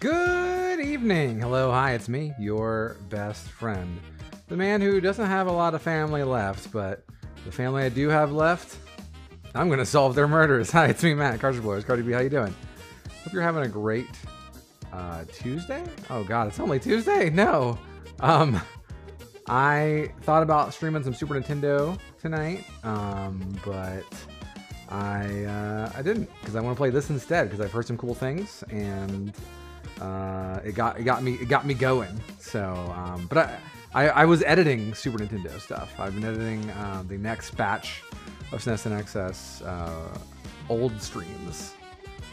Good evening. Hello, hi, it's me, your best friend. The man who doesn't have a lot of family left, but the family I do have left, I'm going to solve their murders. Hi, it's me, Matt, Carter Boys. Cardi B, how you doing? Hope you're having a great Tuesday? Oh God, it's only Tuesday? No. I thought about streaming some Super Nintendo tonight, but I didn't, because I want to play this instead, because I've heard some cool things, and it got me going. So, but I was editing Super Nintendo stuff. I've been editing the next batch of SNES and XS old streams.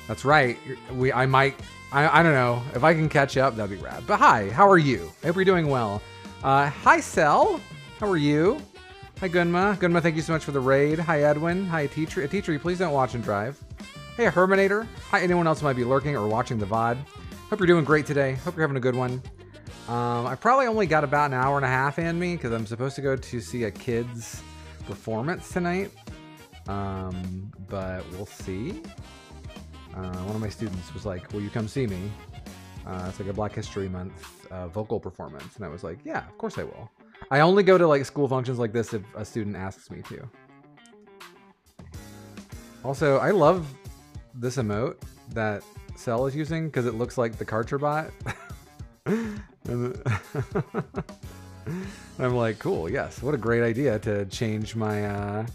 That's right. I don't know if I can catch up. That'd be rad. But hi, how are you? I hope you're doing well. Hi Cell, how are you? Hi Gunma. Gunma, thank you so much for the raid. Hi Edwin. Hi Teacher. Teacher, please don't watch and drive. Hey Herminator. Hi anyone else who might be lurking or watching the VOD. Hope you're doing great today. Hope you're having a good one. I probably only got about an hour and a half in me because I'm supposed to go to see a kid's performance tonight. But we'll see. One of my students was like, will you come see me? It's like a Black History Month vocal performance. And I was like, yeah, of course I will. I only go to like school functions like this if a student asks me to. Also, I love this emote that Cell is using because it looks like the Karcher bot. And I'm like, cool, yes. What a great idea to change my...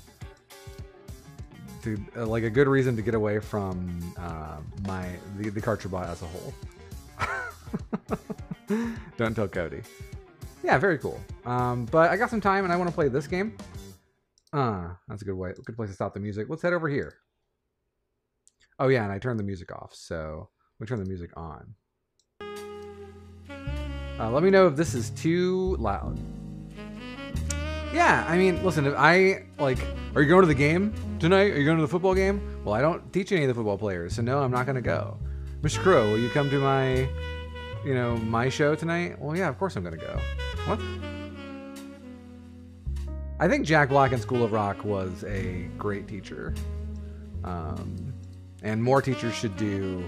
like a good reason to get away from the Karcher bot as a whole. Don't tell Cody. Yeah, very cool. But I got some time and I want to play this game. That's a good place to stop the music. Let's head over here. Oh yeah, and I turned the music off, so we turn the music on. Let me know if this is too loud. Yeah, I mean, listen, if are you going to the game tonight? Are you going to the football game? Well, I don't teach any of the football players, so no, I'm not going to go. Mr. Crow, will you come to my, my show tonight? Well, yeah, of course I'm going to go. What? I think Jack Black in School of Rock was a great teacher. And more teachers should do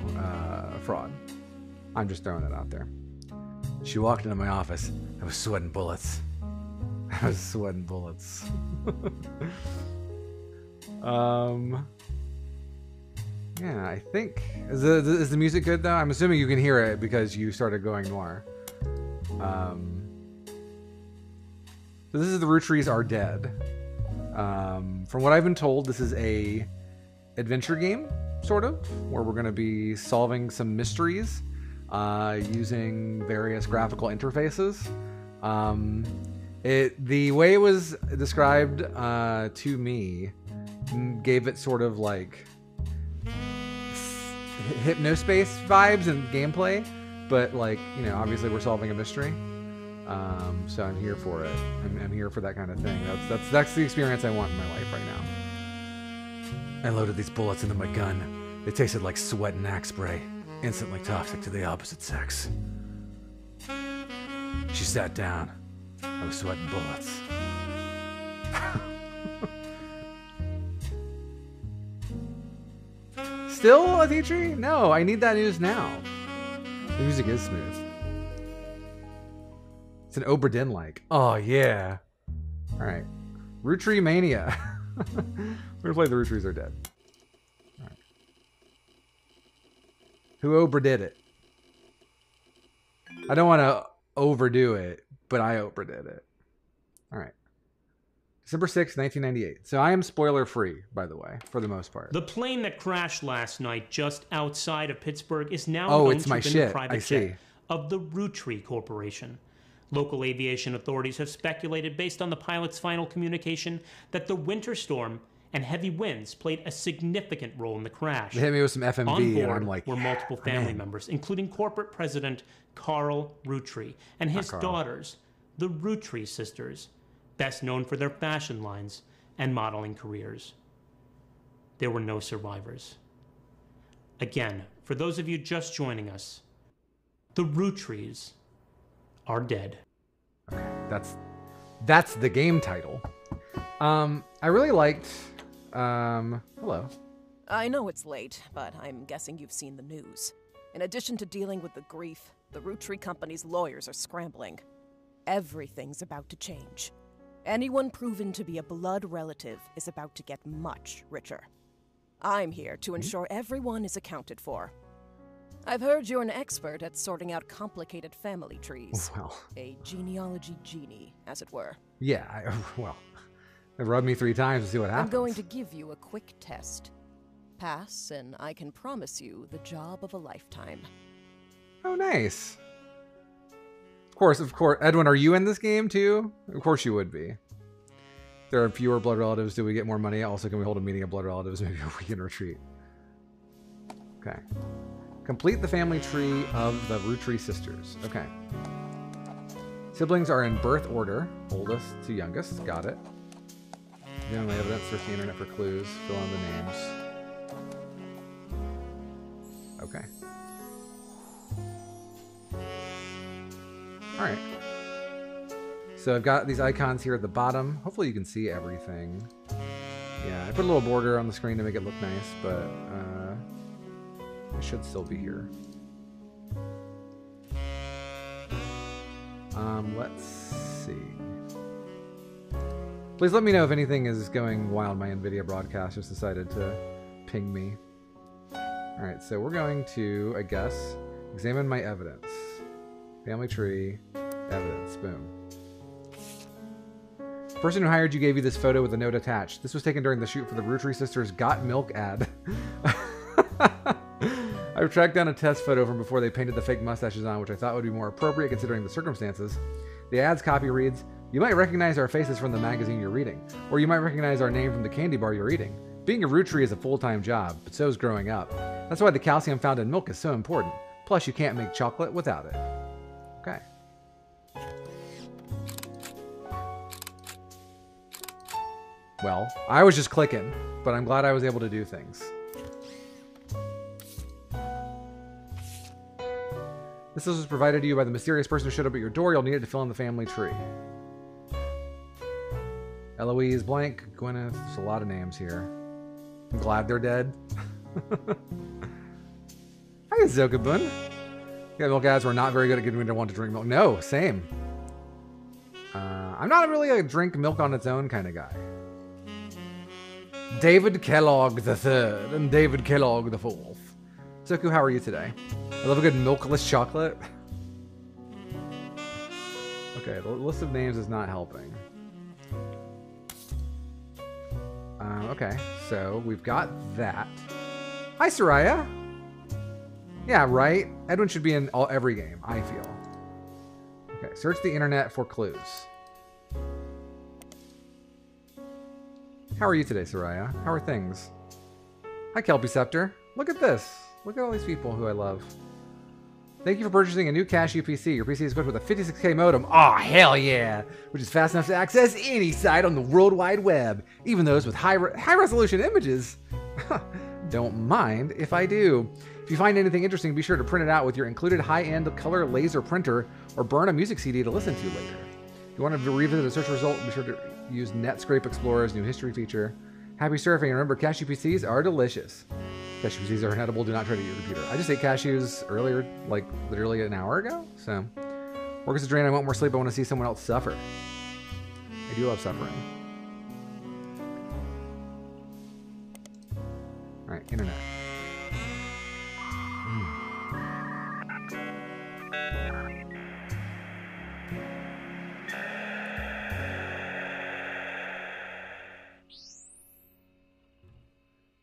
fraud. I'm just throwing it out there. She walked into my office. I was sweating bullets. I was sweating bullets. Yeah, I think... Is the music good, though? I'm assuming you can hear it because you started going noir. So this is The Roottrees Are Dead. From what I've been told, this is a adventure game, sort of, where we're going to be solving some mysteries using various graphical interfaces. The way it was described to me gave it sort of like Hypnospace vibes and gameplay, but like, obviously we're solving a mystery. So I'm here for it. I'm here for that kind of thing. That's the experience I want in my life right now. I loaded these bullets into my gun. They tasted like sweat and axe spray, instantly toxic to the opposite sex. She sat down. I was sweating bullets. Still a teacher? No, I need that news now. The music is smooth. It's an Oberdin like. Oh yeah. Alright. Roottree Mania. We're gonna play The Roottrees Are Dead. Alright. Who overdid it? I don't want to overdo it, but I overdid it. Alright. December 6th, 1998. So I am spoiler free, by the way, for the most part. The plane that crashed last night just outside of Pittsburgh is now known to have been the private jet of the Roottrees Corporation. Local aviation authorities have speculated, based on the pilot's final communication, that the winter storm and heavy winds played a significant role in the crash. They hit me with some FMV, on board and I'm like, were multiple family members, including corporate president Carl Roottrees and his daughters, the Roottrees sisters, best known for their fashion lines and modeling careers. There were no survivors. Again, for those of you just joining us, the Roottrees are dead. Okay, that's the game title. I really liked hello. I know it's late, but I'm guessing you've seen the news. In addition to dealing with the grief, the Roottrees company's lawyers are scrambling. Everything's about to change. Anyone proven to be a blood relative is about to get much richer. I'm here to ensure everyone is accounted for. I've heard you're an expert at sorting out complicated family trees. Well. A genealogy genie, as it were. Yeah, well, they rubbed me 3 times to see what happens. I'm going to give you a quick test. Pass, and I can promise you the job of a lifetime. Oh, nice. Of course. Edwin, are you in this game too? Of course you would be. There are fewer blood relatives. Do we get more money? Also, can we hold a meeting of blood relatives? Maybe we can retreat. Okay. Complete the family tree of the Roottrees sisters. Okay. Siblings are in birth order. Oldest to youngest. Got it. Generally evidence. Search the internet for clues. Fill in the names. Okay. Alright. So I've got these icons here at the bottom. Hopefully you can see everything. Yeah, I put a little border on the screen to make it look nice, but it should still be here. Let's see. Please let me know if anything is going wild. My NVIDIA broadcast just decided to ping me. Alright, so we're going to, I guess, examine my evidence. Family tree, evidence, boom. The person who hired you gave you this photo with a note attached. This was taken during the shoot for the Roottrees sisters Got Milk ad. I've tracked down a test photo from before they painted the fake mustaches on, which I thought would be more appropriate considering the circumstances. The ad's copy reads, "You might recognize our faces from the magazine you're reading, or you might recognize our name from the candy bar you're eating. Being a Roottrees is a full-time job, but so is growing up. That's why the calcium found in milk is so important. Plus, you can't make chocolate without it." Okay. Well, I was just clicking, but I'm glad I was able to do things. This was provided to you by the mysterious person who showed up at your door. You'll need it to fill in the family tree. Eloise blank, Gwyneth, there's a lot of names here. I'm glad they're dead. Hi, Zokabun. Yeah, milk ads were not very good at getting me to want to drink milk. No, same. I'm not really a drink milk on its own kind of guy. David Kellogg the third and David Kellogg the fourth. Zoku, how are you today? I love a good milkless chocolate. Okay, the list of names is not helping. Okay, so we've got that. Hi, Soraya. Yeah, right? Edwin should be in every game, I feel. Okay, search the internet for clues. How are you today, Soraya? How are things? Hi, Kelpie Scepter. Look at this. Look at all these people who I love. Thank you for purchasing a new Cashew PC. Your PC is equipped with a 56K modem. Aw, hell yeah! Which is fast enough to access any site on the World Wide Web, even those with high-resolution images. Don't mind if I do. If you find anything interesting, be sure to print it out with your included high-end color laser printer or burn a music CD to listen to later. If you want to revisit a search result, be sure to use Netscape Explorer's new history feature. Happy surfing, and remember, cashew PCs are delicious. Cashew PCs are inedible. Do not try to eat your computer. I just ate cashews earlier, like literally an hour ago. So, work is a drain. I want more sleep. I want to see someone else suffer. I do love suffering. All right, internet.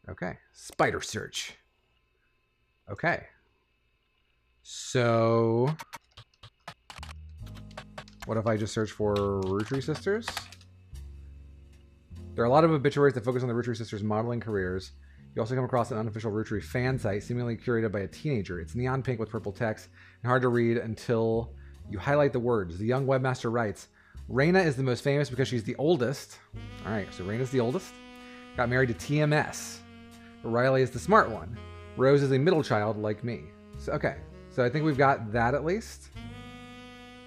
Okay, spider search. Okay. So, what if I just search for Roottrees sisters? There are a lot of obituaries that focus on the Roottrees sisters' modeling careers. You also come across an unofficial Roottrees fan site, seemingly curated by a teenager. It's neon pink with purple text and hard to read until you highlight the words. The young webmaster writes, Raina is the most famous because she's the oldest. All right, so Raina's the oldest. Got married to TMS. Riley is the smart one. Rose is a middle child like me. So, okay, so I think we've got that at least.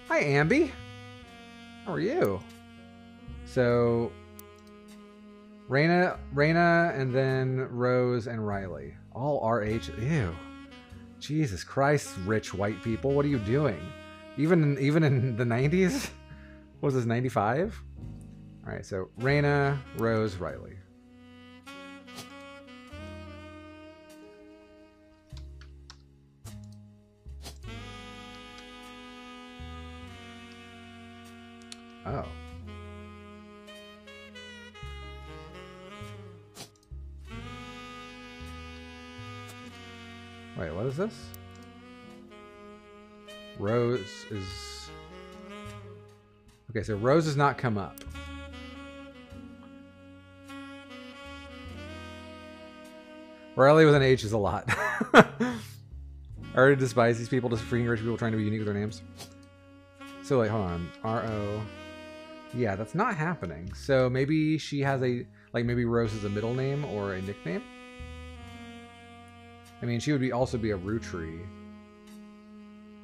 Hi, Ambi. How are you? So, Raina, and then Rose and Riley. All RH. Ew. Jesus Christ, rich white people, what are you doing? Even in the 90s? What was this, 95? All right, so Raina, Rose, Riley. Oh. Wait, what is this? Rose is... Okay, so Rose does not come up. Riley with an H is a lot. I already despise these people, just freaking rich people trying to be unique with their names. So, like, hold on. R-O... Yeah, that's not happening. So maybe she has a... Like, maybe Rose is a middle name or a nickname? I mean, she would also be a Rootree.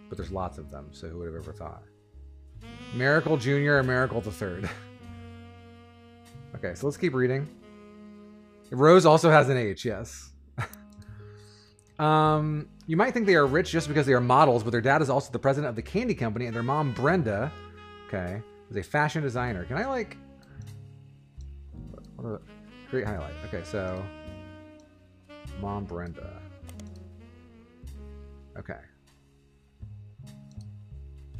But there's lots of them, so who would have ever thought? Miracle Jr. or Miracle the Third? Okay, so let's keep reading. Rose also has an H, yes. You might think they are rich just because they are models, but their dad is also the president of the candy company, and their mom, Brenda, okay, is a fashion designer. Can I, like... Create highlight. Okay, so... Mom, Brenda. Okay.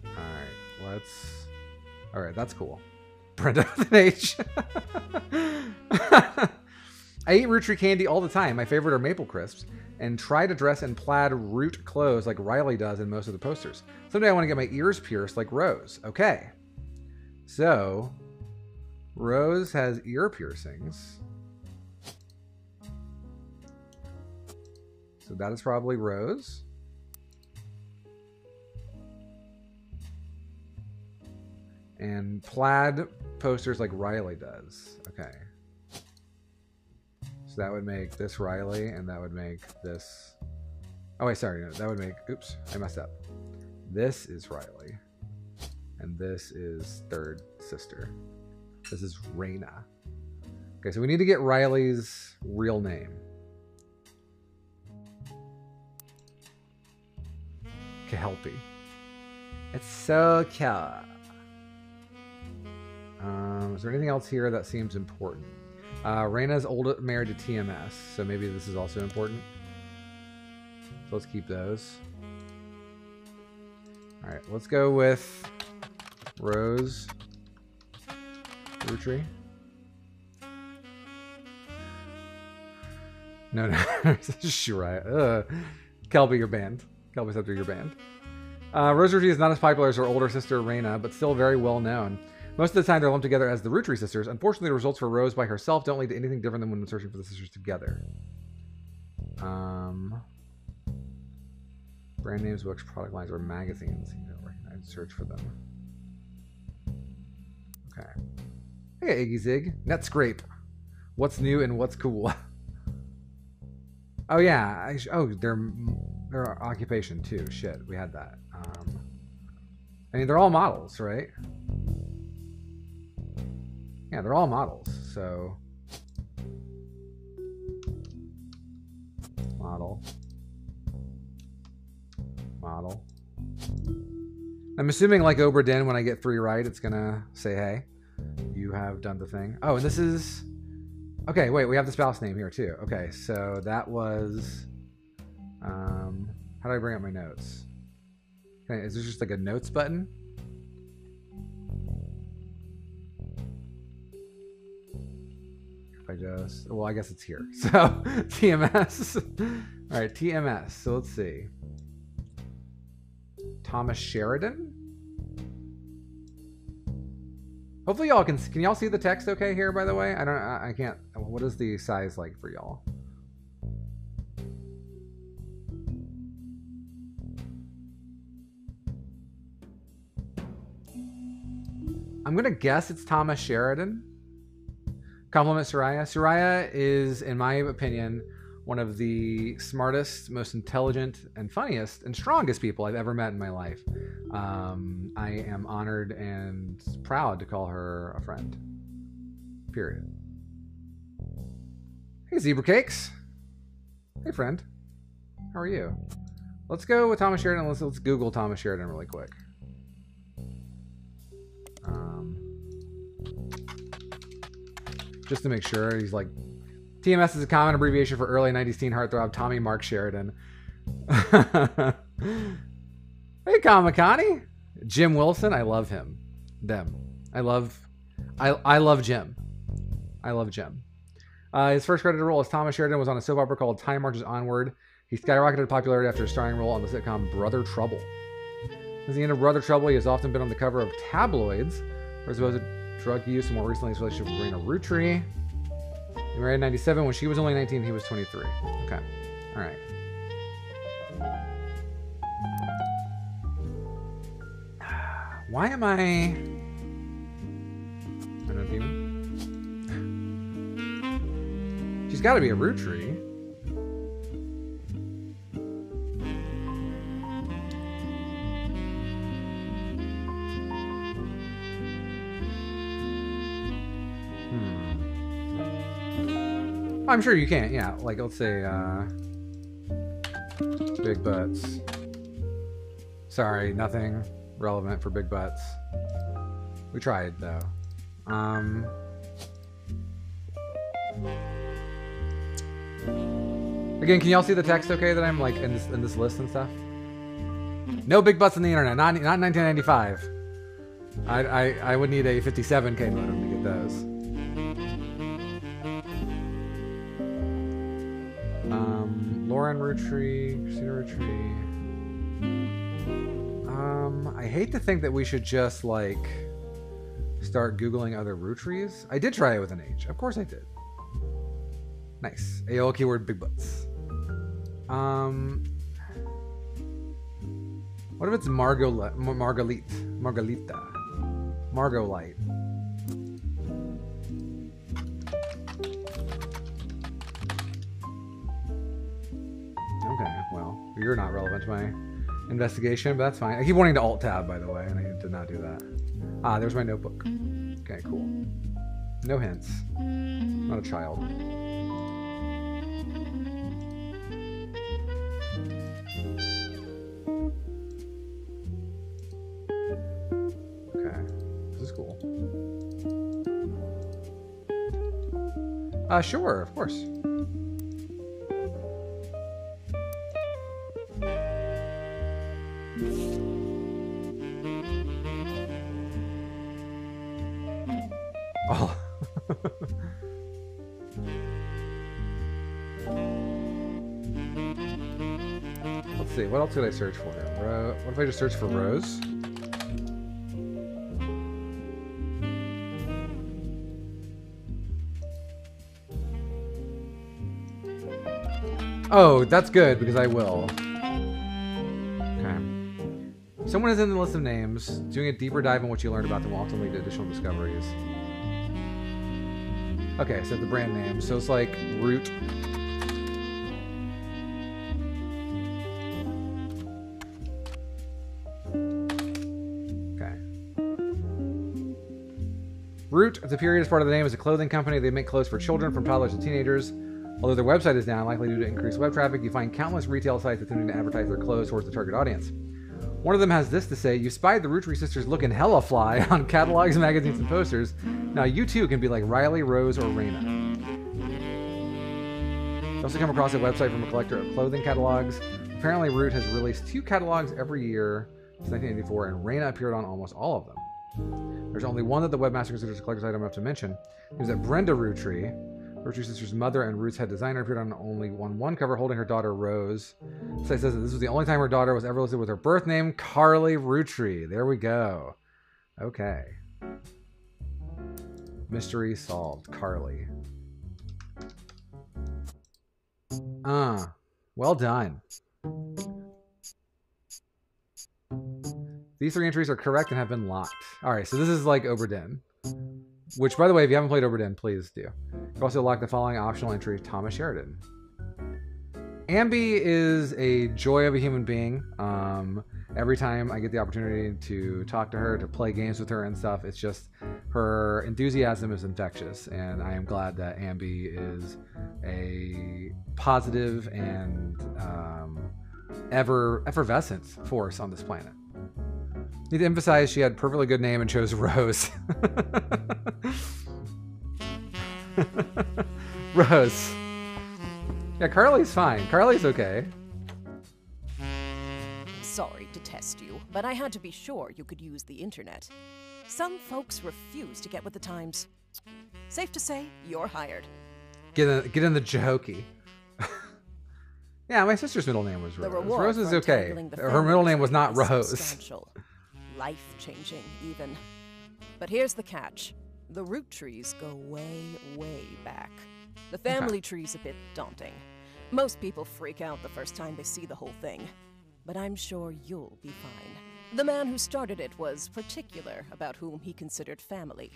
Alright, let's... Alright, that's cool. Brenda with an H. I eat Roottrees candy all the time. My favorite are Maple Crisps. And try to dress in plaid root clothes like Riley does in most of the posters. Someday I want to get my ears pierced like Rose. Okay. So, Rose has ear piercings. So that is probably Rose. And plaid posters like Riley does. Okay. So that would make this Riley, and that would make this... Oh, wait, sorry. No, that would make... Oops, I messed up. This is Riley. And this is third sister. This is Raina. Okay, so we need to get Riley's real name. Kehelpi. It's so cute. Is there anything else here that seems important? Raina's married to TMS, so maybe this is also important. So let's keep those. Alright, let's go with Rose. Roottrees. No, Shiraya. Kelby, your band. Kelby's up to your band. Rose Roottrees is not as popular as her older sister Raina, but still very well known. Most of the time, they're lumped together as the Roottrees sisters. Unfortunately, the results for Rose by herself don't lead to anything different than when searching for the sisters together. Brand names, books, product lines, or magazines. You don't recognize. Search for them. Okay. Hey, Iggy Zig. Netscrape. What's new and what's cool? Oh yeah. Their occupation too. Shit, we had that. I mean, they're all models, right? Yeah, they're all models, so... Model. I'm assuming, like Obra Dinn, when I get 3 right, it's gonna say, hey, you have done the thing. Oh, and this is... Okay, wait, we have the spouse name here, too. Okay, so that was... How do I bring up my notes? Okay, is there just like a notes button? Well, I guess it's here. So, TMS. All right, TMS. So let's see. Thomas Sheridan. Hopefully y'all can y'all see the text okay here, by the way? I can't. What is the size like for y'all? I'm going to guess it's Thomas Sheridan. Compliment Soraya. Soraya is, in my opinion, one of the smartest, most intelligent, and funniest, and strongest people I've ever met in my life. I am honored and proud to call her a friend. Period. Hey, Zebra Cakes. Hey, friend. How are you? Let's go with Thomas Sheridan. Let's Google Thomas Sheridan really quick. Just to make sure. He's like, TMS is a common abbreviation for early 90s teen heartthrob Tommy Mark Sheridan. Hey, Kamakani. Jim Wilson. I love him. Them. I love Jim. I love Jim. His first credited role as Thomas Sheridan was on a soap opera called Time Marches Onward. He skyrocketed to popularity after a starring role on the sitcom Brother Trouble. Since the end of Brother Trouble, he has often been on the cover of tabloids for his supposed drug use, and more recently his relationship with Raina Roottrees. He married in 97. When she was only 19, he was 23. Okay. All right. Why am I... I don't even... She's got to be a Roottrees. I'm sure you can, yeah. Like, let's say, big butts. Sorry, nothing relevant for big butts. We tried, though. Again, can y'all see the text okay that I'm, like, in this list and stuff? No big butts on the internet, not 1995. I would need a 57K modem to get those. Lauren Roottrees, Christina Roottrees. I hate to think that we should just like start Googling other Roottrees. I did try it with an H. Of course I did. Nice. AOL keyword big butts. What if it's Margolita? Margolite. Okay, well, you're not relevant to my investigation, but that's fine. I keep wanting to alt-tab, by the way, and I did not do that. Ah, there's my notebook. Okay, cool. No hints. I'm not a child. Okay, this is cool. Sure, of course. Oh. Let's see, what else did I search for? What if I just search for Rose? Oh, that's good, because I will. Okay. Someone is in the list of names. Doing a deeper dive on what you learned about them will often lead to additional discoveries. Okay, so the brand name. So it's like Root. Okay. Root, the period is part of the name, is a clothing company. They make clothes for children from toddlers to teenagers. Although their website is down, likely due to increased web traffic, you find countless retail sites attempting to advertise their clothes towards the target audience. One of them has this to say: you spied the Roottrees sisters looking hella fly on catalogs, magazines, and posters. Now you too can be like Riley, Rose, or Raina. You also come across a website from a collector of clothing catalogs. Apparently Root has released 2 catalogs every year since 1984, and Raina appeared on almost all of them. There's only one that the webmaster considers a collector's item enough to mention. It was that Brenda Roottrees, Roottrees' sister's mother and Root's head designer, appeared on only one cover holding her daughter Rose. The site says that this was the only time her daughter was ever listed with her birth name, Carly Roottrees. There we go. Okay. Mystery solved. Carly. Well done. These 3 entries are correct and have been locked. Alright, so this is like Oberdin. Which, by the way, if you haven't played Oberdin, please do. You've also locked the following optional entry: Thomas Sheridan. Ambi is a joy of a human being. Every time I get the opportunity to talk to her, to play games with her and stuff, it's just, her enthusiasm is infectious, and I am glad that Ambi is a positive and effervescent force on this planet. Need to emphasize she had a perfectly good name and chose Rose. Rose. Yeah, Carly's fine. Carly's okay. Sorry to test you, but I had to be sure you could use the internet. Some folks refuse to get with the times. Safe to say, you're hired. Get in the Jahokee. Yeah, my sister's middle name was Rose. Rose is okay. Her middle name was not Rose. Life-changing, even. But here's the catch. The Roottrees go way, way back. The family tree's a bit daunting. Most people freak out the first time they see the whole thing. But I'm sure you'll be fine. The man who started it was particular about whom he considered family.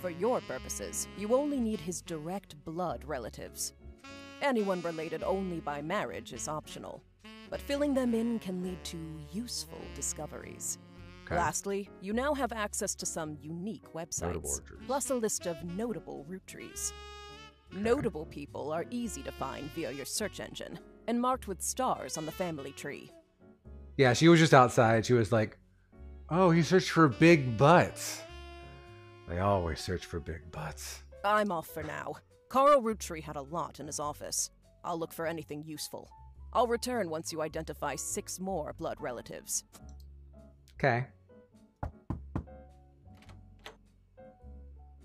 For your purposes, you only need his direct blood relatives. Anyone related only by marriage is optional, but filling them in can lead to useful discoveries. Okay. Lastly, you now have access to some unique websites, plus a list of notable Roottrees. Okay. Notable people are easy to find via your search engine, and marked with stars on the family tree. Yeah, she was just outside. She was like, oh, he searched for big butts. They always search for big butts. I'm off for now. Carl Roottree had a lot in his office. I'll look for anything useful. I'll return once you identify 6 more blood relatives. Okay.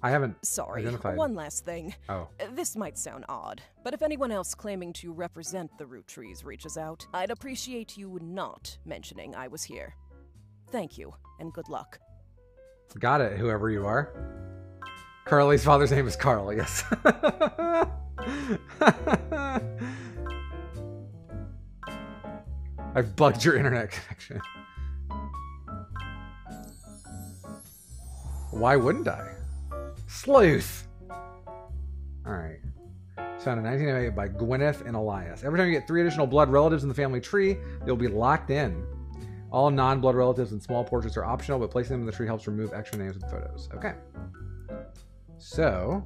I haven't identified. One last thing. Oh. This might sound odd, but if anyone else claiming to represent the Roottrees reaches out, I'd appreciate you not mentioning I was here. Thank you, and good luck. Got it, whoever you are. Carly's father's name is Carl, yes. I've bugged your internet connection. Why wouldn't I? Sleuth! Alright. Found in 1908 by Gwyneth and Elias. Every time you get 3 additional blood relatives in the family tree, they'll be locked in. All non-blood relatives and small portraits are optional, but placing them in the tree helps remove extra names and photos. Okay. So,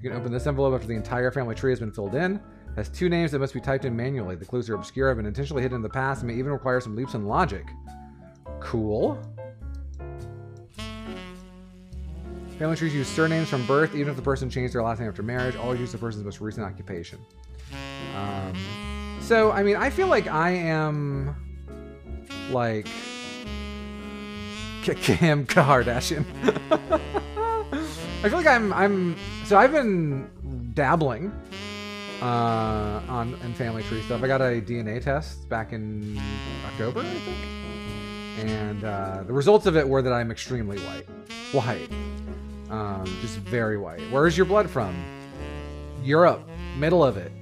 you can open this envelope after the entire family tree has been filled in. It has 2 names that must be typed in manually. The clues are obscure, have been intentionally hidden in the past, and may even require some leaps in logic. Cool. Family trees use surnames from birth, even if the person changed their last name after marriage. Always use the person's most recent occupation. So, I mean, I feel like I am, like, Kim Kardashian. I feel like so I've been dabbling in family tree stuff. I got a DNA test back in October, I think. And the results of it were that I'm extremely white. Just very white. Where's your blood from? Europe, middle of it.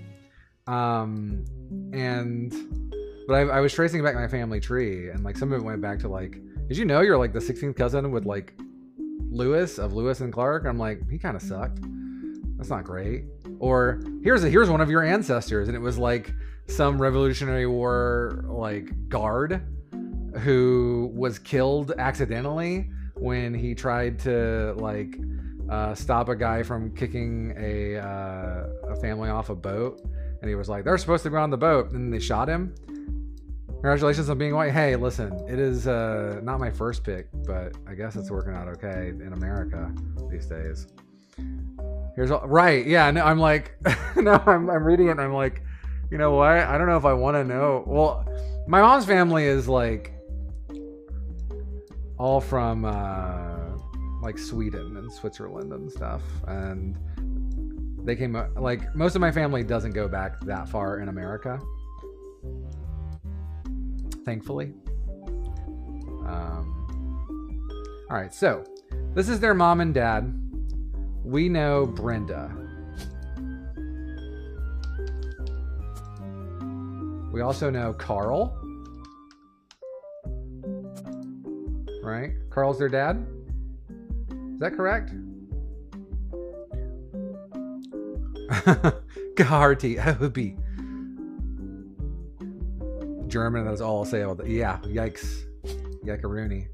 But I was tracing back my family tree, and like some of it went back to like, did you know you're like the 16th cousin with like Lewis of Lewis and Clark? I'm like, he kind of sucked. That's not great. Or here's one of your ancestors, and it was like some Revolutionary War like guard who was killed accidentally when he tried to like stop a guy from kicking a family off a boat, and he was like, they're supposed to be on the boat, and then they shot him. Congratulations on being white. Hey, listen, it is not my first pick, but I guess it's working out okay in America these days. Right, yeah, no, I'm like, no, I'm reading it and I'm like, you know what? I don't know if I want to know. Well, my mom's family is like all from like Sweden and Switzerland and stuff, and they came like most of my family doesn't go back that far in America, thankfully. All right, so this is their mom and dad. We know Brenda. We also know Carl. Right? Carl's their dad? Is that correct? Geharty, Obi. German, that's all I'll say about that. Yeah, yikes. Yikaroony.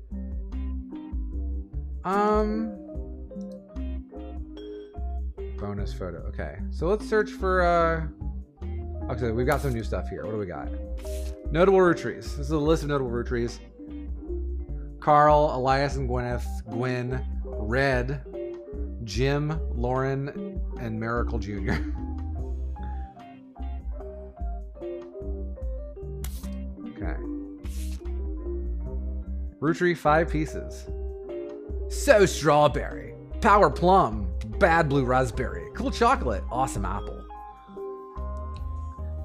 Bonus photo. Okay, so let's search for Okay, we've got some new stuff here. What do we got? Notable Roottrees. This is a list of notable Roottrees. Carl, Elias and Gwyneth, Gwen, Red, Jim, Lauren, and Miracle Jr. Okay. Rootree, 5 pieces. So strawberry. Power plum. Bad blue raspberry. Cool chocolate. Awesome apple.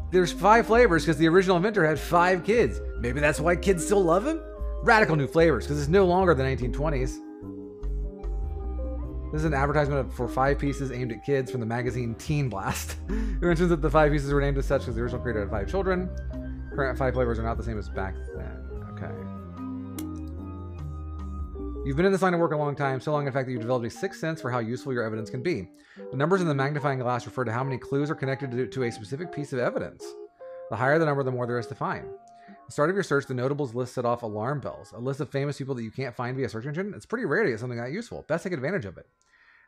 There's 5 flavors because the original inventor had 5 kids. Maybe that's why kids still love him? Radical new flavors because it's no longer the 1920s. This is an advertisement for 5 pieces aimed at kids from the magazine Teen Blast. It mentions that the 5 pieces were named as such because the original creator had 5 children. Current 5 flavors are not the same as back then. Okay. You've been in this line of work a long time, so long in fact that you've developed a 6th sense for how useful your evidence can be. The numbers in the magnifying glass refer to how many clues are connected to a specific piece of evidence. The higher the number, the more there is to find. At the start of your search, the notables list set off alarm bells, a list of famous people that you can't find via search engine. It's pretty rare to get something that useful. Best take advantage of it.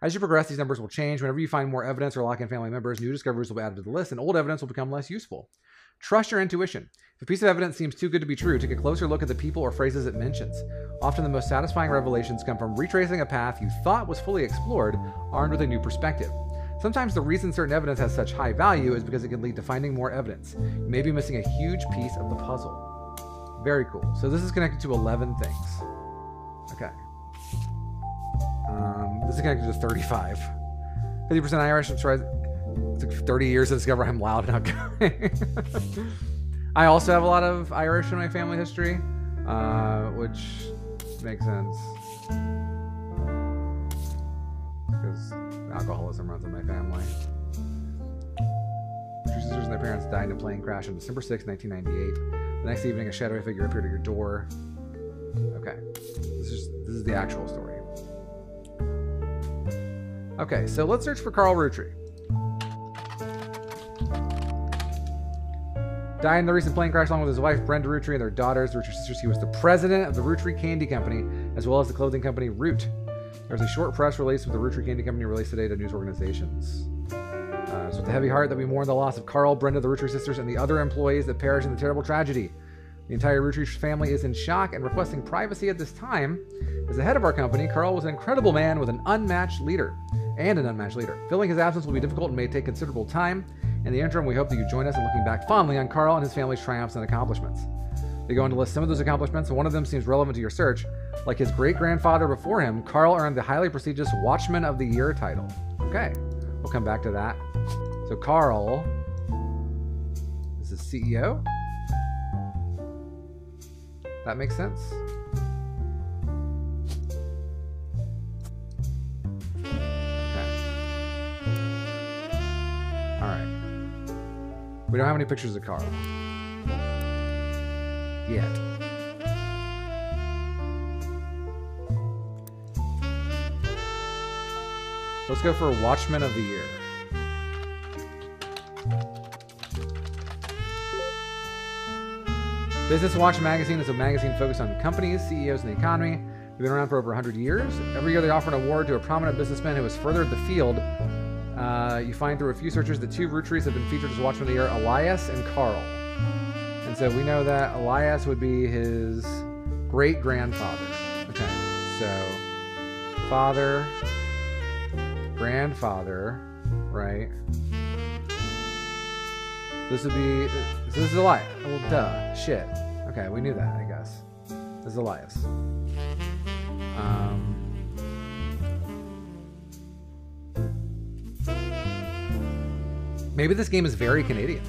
As you progress, these numbers will change. Whenever you find more evidence or lock in family members, new discoveries will be added to the list, and old evidence will become less useful. Trust your intuition. If a piece of evidence seems too good to be true, take a closer look at the people or phrases it mentions. Often the most satisfying revelations come from retracing a path you thought was fully explored, armed with a new perspective. Sometimes the reason certain evidence has such high value is because it can lead to finding more evidence. You may be missing a huge piece of the puzzle. Very cool. So this is connected to 11 things. Okay. This is connected to 35. 50% Irish. It took 30 years to discover I'm loud and outgoing. I also have a lot of Irish in my family history, which makes sense because alcoholism runs in my family. Your sisters and their parents died in a plane crash on December 6, 1998. The next evening, a shadowy figure appeared at your door. Okay, this is the actual story. Okay, so let's search for Carl Rootree. Died in the recent plane crash along with his wife, Brenda Rootree, and their daughters, the Rootree sisters. He was the president of the Rootree Candy Company, as well as the clothing company Root. There was a short press release with the Rootree Candy Company released today to news organizations. So with a heavy heart that we mourn the loss of Carl, Brenda, the Rootree sisters, and the other employees that perished in the terrible tragedy. The entire Rootree family is in shock and requesting privacy at this time. As the head of our company, Carl was an incredible man with an unmatched leader. Filling his absence will be difficult and may take considerable time. In the interim, we hope that you join us in looking back fondly on Carl and his family's triumphs and accomplishments. They go on to list some of those accomplishments, and one of them seems relevant to your search. Like his great-grandfather before him, Carl earned the highly prestigious Watchman of the Year title. Okay, we'll come back to that. So Carl is the CEO? That makes sense? We don't have any pictures of Carl yet. Let's go for Watchman of the Year. Business Watch magazine is a magazine focused on companies, CEOs, and the economy. They've been around for over 100 years. Every year they offer an award to a prominent businessman who has furthered the field. You find through a few searches that 2 Roottrees have been featured as Watchmen of the Year, Elias and Carl. And so we know that Elias would be his great-grandfather. Okay, so father, grandfather, right? This would be, so this is Elias. Well, duh, shit. Okay, we knew that, I guess. This is Elias. Maybe this game is very Canadian.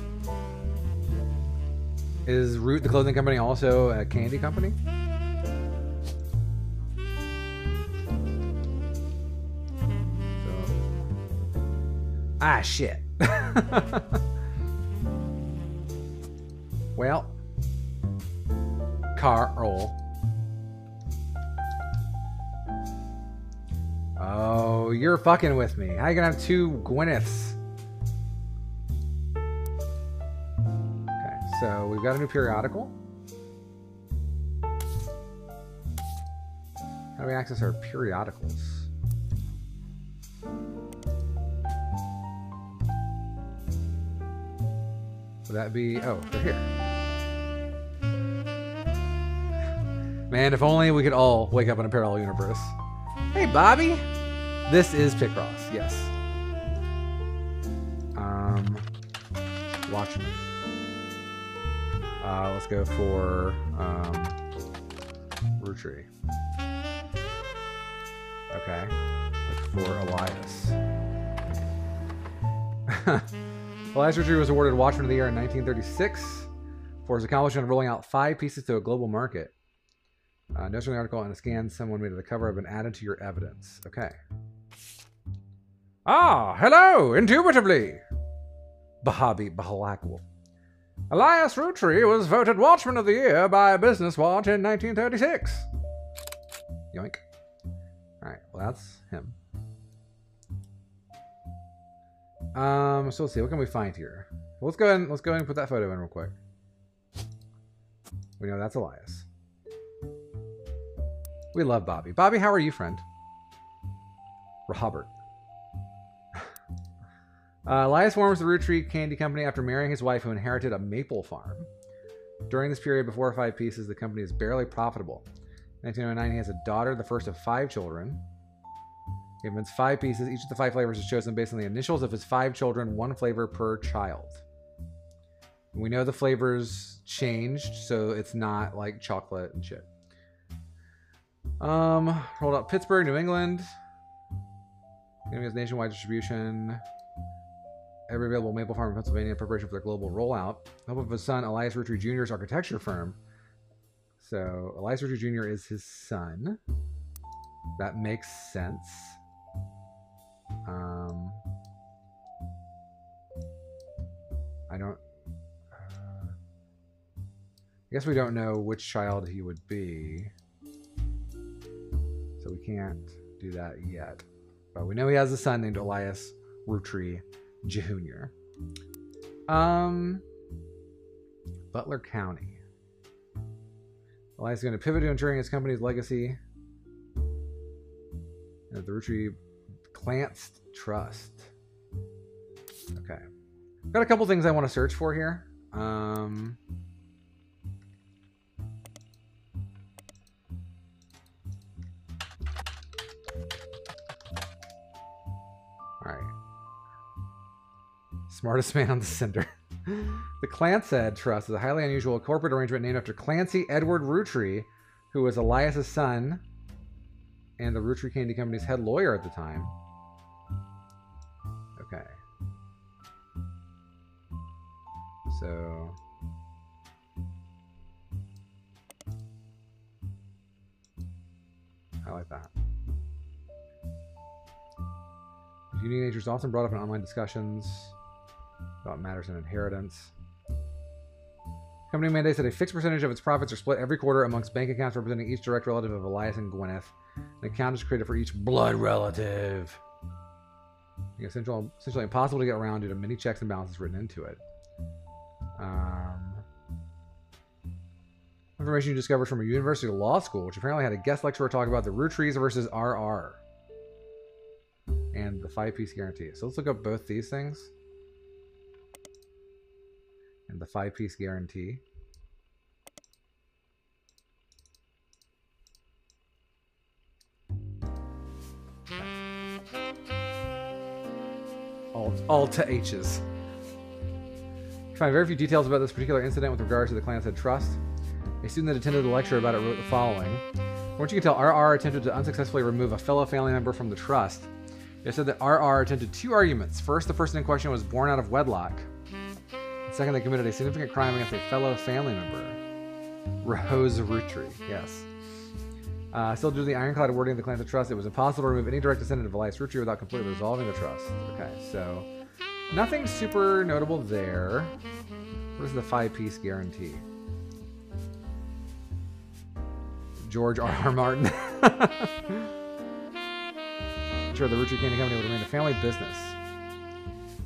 Is Root, the clothing company, also a candy company? So. Ah, shit. Well. Carl. Oh, you're fucking with me. How you gonna have 2 Gwyneths? So we've got a new periodical. How do we access our periodicals? Would that be... Oh, they're here. Man, if only we could all wake up in a parallel universe. Hey, Bobby! This is Picross, yes. Watchmen. Let's go for Roottrees. Okay. Look for Elias. Elias Roottrees was awarded Watchman of the Year in 1936 for his accomplishment of rolling out 5 pieces to a global market. Notes from the article and a scan someone made of the cover have been added to your evidence. Okay. Ah, hello, indubitably. Bahabi Bahalakul. Elias Roottrees was voted Watchman of the Year by Business Watch in 1936. Yoink. Alright, well that's him. So let's see, what can we find here? Well, let's go ahead and put that photo in real quick. We know that's Elias. We love Bobby. Bobby, how are you, friend? Robert. Elias forms the Roottrees Candy Company after marrying his wife who inherited a maple farm. During this period, before 5 pieces, the company is barely profitable. In 1909, he has a daughter, the first of 5 children. He invents 5 pieces. Each of the 5 flavors is chosen based on the initials of his 5 children, 1 flavor per child. We know the flavors changed, so it's not like chocolate and shit. Rolled out Pittsburgh, New England. He has nationwide distribution. Every available maple farm in Pennsylvania in preparation for their global rollout. Help of his son, Elias Roottrees Jr.'s architecture firm. So, Elias Roottrees Jr. is his son. That makes sense. I don't... I guess we don't know which child he would be. So we can't do that yet. But we know he has a son named Elias Roottrees Jr. Butler County. Elias is going to pivot to ensuring his company's legacy. And the Roottrees Clance Trust. Okay. Got a couple things I want to search for here. Smartest man on the cinder. The Clancy Trust is a highly unusual corporate arrangement named after Clancy Edward Roottrees, who was Elias' son and the Roottrees Candy Company's head lawyer at the time. Okay. So... I like that. Unique nature is often brought up in online discussions about matters in inheritance. Company mandates that a fixed percentage of its profits are split every quarter amongst bank accounts representing each direct relative of Elias and Gwyneth. An account is created for each blood relative. It's essentially impossible to get around due to many checks and balances written into it. Information you discovered from a university law school, which apparently had a guest lecturer talk about the Roottrees versus RR. And the 5-piece guarantee. So let's look up both these things. And the 5-piece guarantee. All to H's. You find very few details about this particular incident with regard to the Clancy Trust. A student that attended the lecture about it wrote the following. From what you can tell, RR attempted to unsuccessfully remove a fellow family member from the trust. It said that RR attempted 2 arguments. First, the person in question was born out of wedlock. Second, they committed a significant crime against a fellow family member. Rose Roottrees, yes. Still, due to the ironclad wording of the Clancy Trust, it was impossible to remove any direct descendant of Elias Roottrees without completely resolving the trust. Okay, so nothing super notable there. What is the 5-piece guarantee? George R.R. Martin. Sure, the Roottrees Candy Company would remain a family business.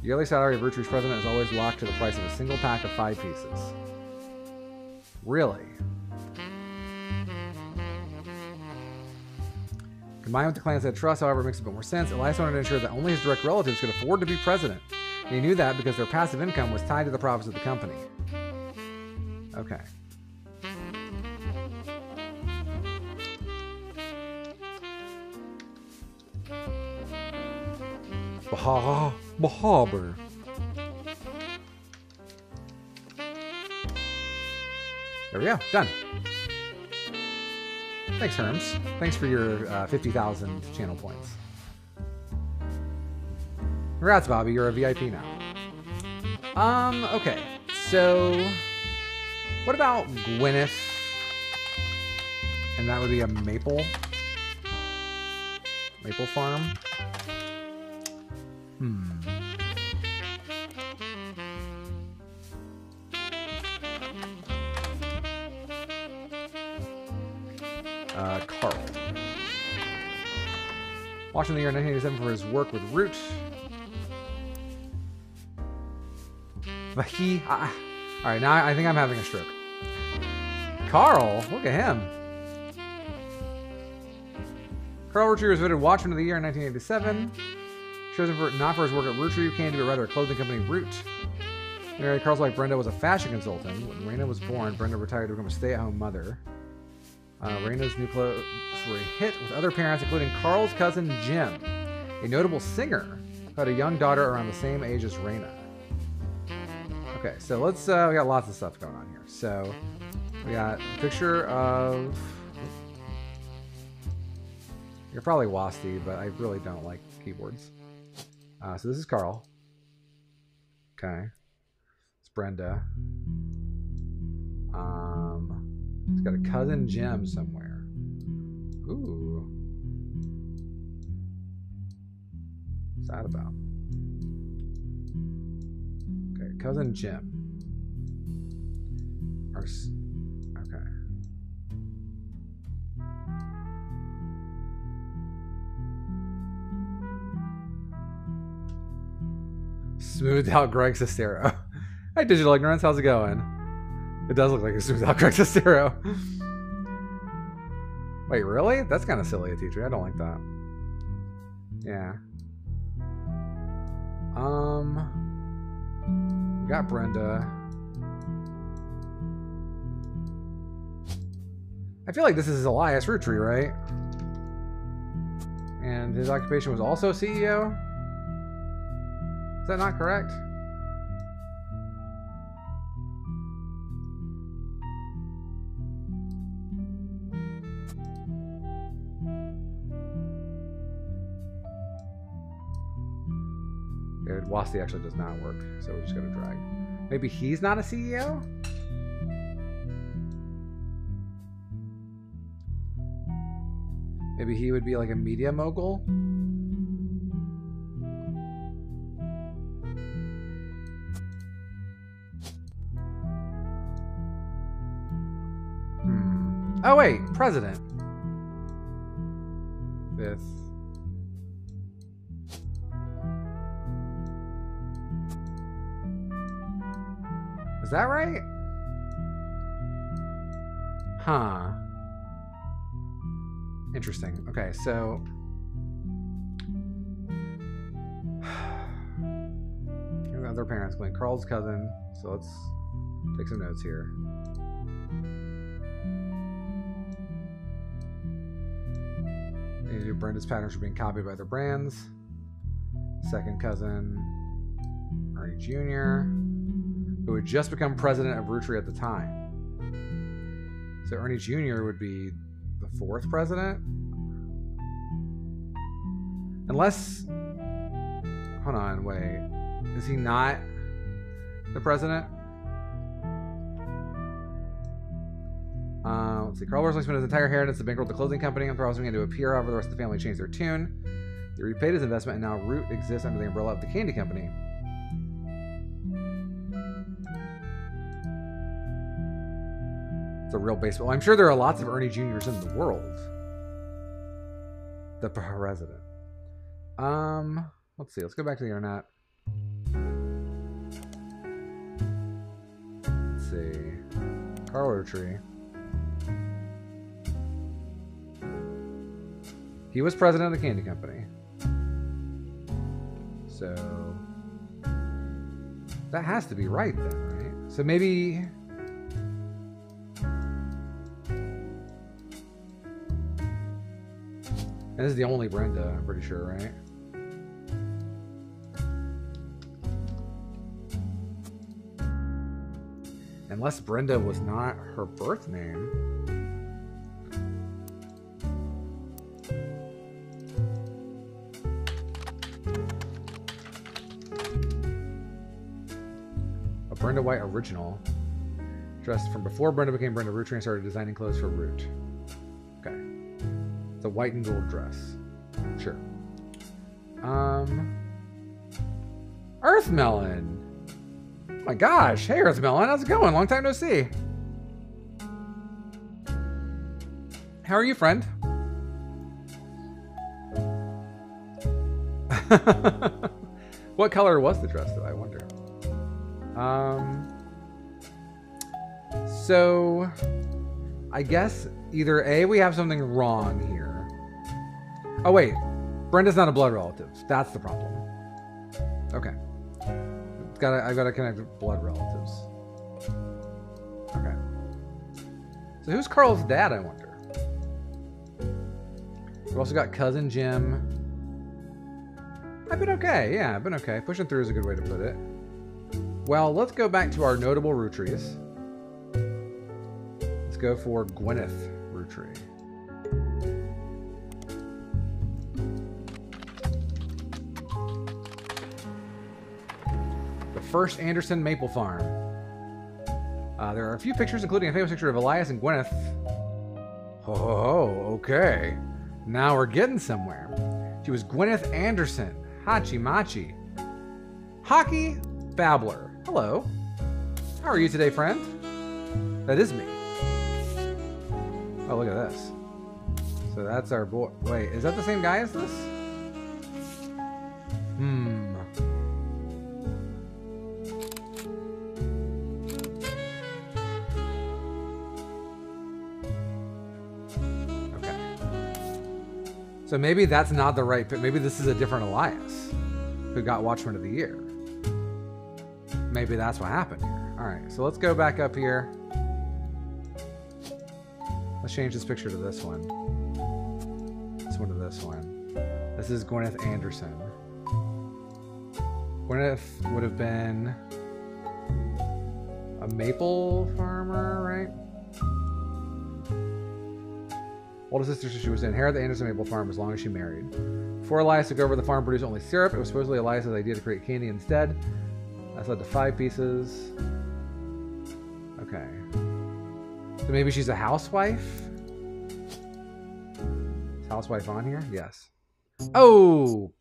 The yearly salary of Roottrees president is always locked to the price of a single pack of 5 pieces. Really? Combined with the Clancy Trust, however, it makes a bit more sense. Elias wanted to ensure that only his direct relatives could afford to be president. He knew that because their passive income was tied to the profits of the company. Okay. Bahaber. There we go. Done. Thanks, Herms. Thanks for your 50,000 channel points. Congrats, Bobby. You're a VIP now. Okay. So, what about Gwyneth? And that would be a maple farm. Carl. Watching the year 1987 for his work with Root. But alright, now I think I'm having a stroke. Carl, look at him. Carl Roottrees was voted Watchman of the Year in 1987. Chosen not for his work at Roottrees Candy, but rather a clothing company, Root. Carl's wife Brenda was a fashion consultant. When Raina was born, Brenda retired to become a stay-at-home mother. Raina's new clothes were a hit with other parents, including Carl's cousin Jim, a notable singer who had a young daughter around the same age as Raina. Okay, so let's, we got lots of stuff going on here. So, we got a picture of, you're probably Wasty, but I really don't like keyboards. So this is Carl. Okay. It's Brenda. He's got a cousin Jim somewhere. Ooh. What's that about? Okay, cousin Jim. Okay. Smoothed out Greg Sestero. Hi, Digital Ignorance. How's it going? It does look like a smoothed out Greg Sestero. Wait, really? That's kind of silly, a teacher. I don't like that. Yeah. We got Brenda. I feel like this is Elias Roottrees, right? And his occupation was also CEO? Is that not correct? Good. Wasti actually does not work, so we're just going to drag. Maybe he's not a CEO? Maybe he would be like a media mogul? Oh wait, president. Fifth. Is that right? Huh. Interesting. Okay, so the other parents, like Carl's cousin. So let's take some notes here. Brenda's patterns are being copied by other brands. Second cousin, Ernie Jr., who had just become president of Roottrees at the time. So Ernie Jr. would be the fourth president? Unless... Hold on, wait. Is he not the president? Let's see. Carl Worsley spent his entire inheritance to bankroll the clothing company and promising him to appear. However, the rest of the family changed their tune. He repaid his investment, and now Root exists under the umbrella of the candy company. It's a real baseball. I'm sure there are lots of Ernie Juniors in the world. The president. Let's see. Let's go back to the internet. Let's see. Carl Roottrees. He was president of the candy company. So, That has to be right then, right? So maybe... And this is the only Brenda, I'm pretty sure, right? Unless Brenda was not her birth name. A Brenda White original. Dressed from before Brenda became Brenda Roottrees and started designing clothes for Root. Okay. It's a white and gold dress. Sure. Earth Melon. Oh my gosh. Hey, Earth Melon. How's it going? Long time no see. How are you, friend? What color was the dress, though? I wonder. So, I guess either A, we have something wrong here. Oh, wait. Brenda's not a blood relative. That's the problem. Okay. I've got to connect blood relatives. Okay. So who's Carl's dad, I wonder? We've also got cousin Jim. I've been okay. Yeah, I've been okay. Pushing through is a good way to put it. Well, let's go back to our notable Roottrees. Let's go for Gwyneth Roottree. The first Anderson maple farm. There are a few pictures, including a famous picture of Elias and Gwyneth. Oh, okay. Now we're getting somewhere. She was Gwyneth Anderson. Hachi Machi. Hockey Babbler. Hello. How are you today, friend? That is me. Oh, look at this. So that's our boy. Wait, is that the same guy as this? Okay. So maybe that's not the right pick. Maybe this is a different Elias who got Watchman of the Year. Maybe that's what happened here. All right, so let's go back up here. Let's change this picture to this one. This one to this one. This is Gwyneth Anderson. Gwyneth would have been a maple farmer, right? Oldest sister she was to inherit the Anderson maple farm as long as she married. Before Elias took over, the farm produced only syrup. It was supposedly Elias' idea to create candy instead. That's led to 5 pieces. Okay. So maybe she's a housewife? Is housewife on here? Yes. Oh!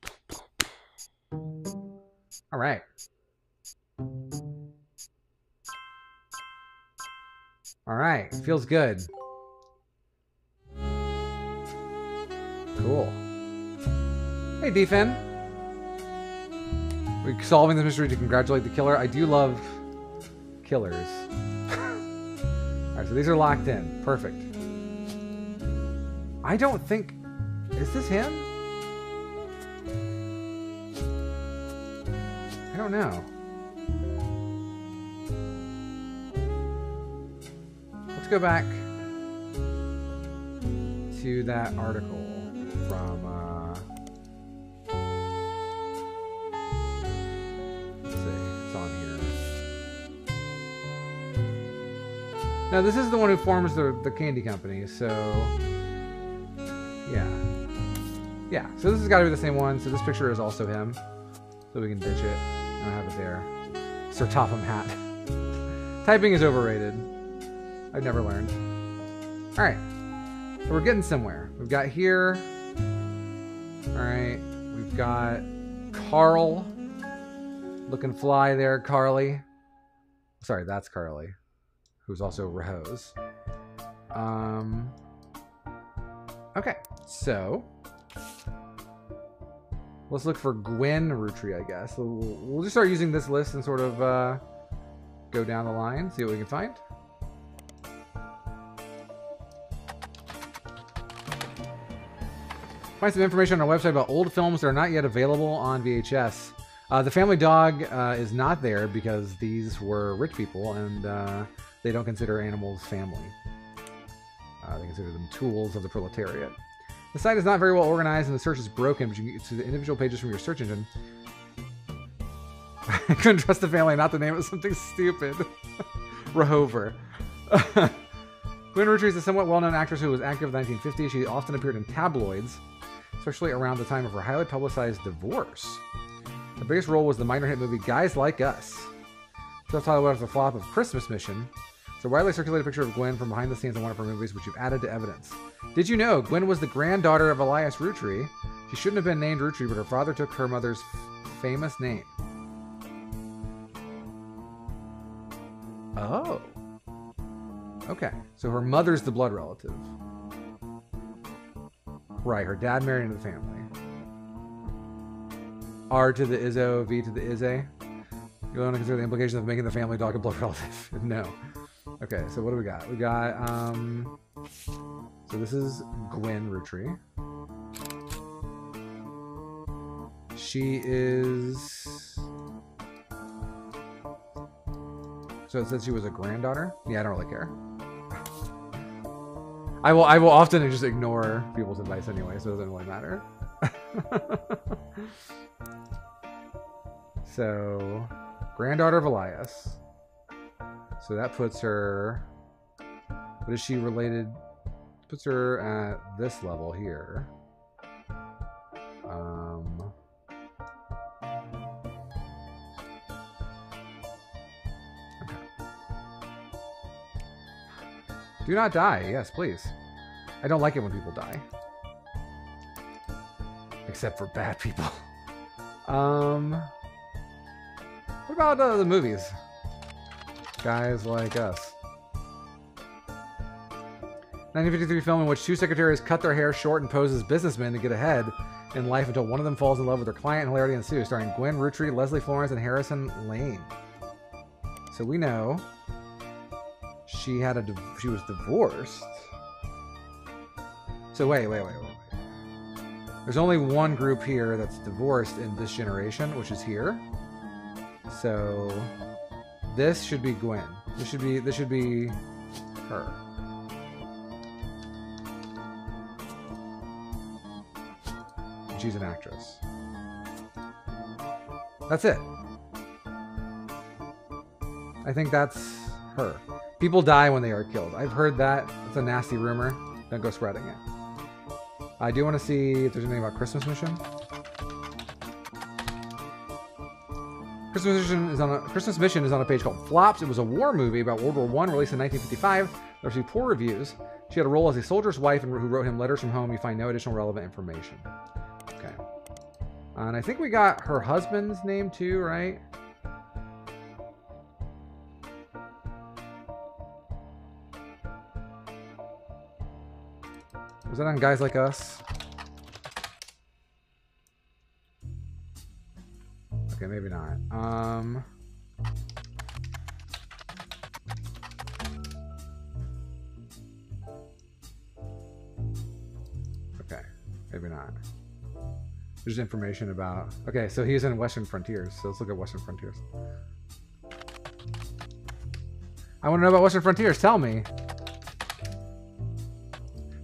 Alright. Alright. Feels good. Cool. Hey, D-Fin. We're solving the mystery to congratulate the killer. I do love killers. Alright, so these are locked in. Perfect. I don't think... Is this him? I don't know. Let's go back to that article from... Now, this is the one who forms the candy company, so... Yeah. Yeah, so this has got to be the same one, so this picture is also him. So we can ditch it. I don't have it there. Sir Topham hat. Typing is overrated. I've never learned. Alright. So we're getting somewhere. We've got here... Alright. We've got... Carl. Looking fly there, Carly. Sorry, that's Carly. Who's also Rose. Okay, so let's look for Gwen Roottree, I guess. We'll just start using this list and sort of go down the line, see what we can find. Find some information on our website about old films that are not yet available on VHS. The family dog is not there because these were rich people and they don't consider animals family. They consider them tools of the proletariat. The site is not very well organized and the search is broken, but you can get to the individual pages from your search engine. I couldn't trust the family not to name it something stupid. Rehover. Gwen Roottrees is a somewhat well-known actress who was active in the 1950s. She often appeared in tabloids, especially around the time of her highly publicized divorce. Her biggest role was the minor hit movie Guys Like Us. Self-titled was the flop of Christmas Mission. It's a widely circulated picture of Gwen from behind the scenes in one of her movies, which you've added to evidence. Did you know Gwen was the granddaughter of Elias Roottree? She shouldn't have been named Roottrie, but her father took her mother's famous name. Oh. Okay, so her mother's the blood relative. Right, her dad married into the family. R to the Izzo, V to the Izze. You want to consider the implications of making the family dog a blood relative? No. Okay, so what do we got? We got, so this is Gwen Roottrie. She is... So it says she was a granddaughter? Yeah, I don't really care. I will often just ignore people's advice anyway, so it doesn't really matter. So, granddaughter of Elias. So that puts her... What is she related? Puts her at this level here. Do not die. Yes, please. I don't like it when people die. Except for bad people. What about the movies? Guys Like Us. 1953 film in which two secretaries cut their hair short and pose as businessmen to get ahead in life until one of them falls in love with their client and hilarity ensues, starring Gwen Roottrie, Leslie Florence, and Harrison Lane. So we know she was divorced. So wait. There's only one group here that's divorced in this generation, which is here. So this should be Gwen. This should be her. And she's an actress. That's it. I think that's her. People die when they are killed. I've heard that. It's a nasty rumor. Don't go spreading it. I do want to see if there's anything about Christmas Mission. Christmas Mission is on a page called Flops. It was a war movie about World War I, released in 1955. There received poor reviews. She had a role as a soldier's wife and who wrote him letters from home. You find no additional relevant information. Okay. And I think we got her husband's name too, right? Was that on Guys Like Us? Okay, maybe not. Okay, maybe not. There's information about... Okay, so he's in Western Frontiers. So let's look at Western Frontiers. I want to know about Western Frontiers. Tell me.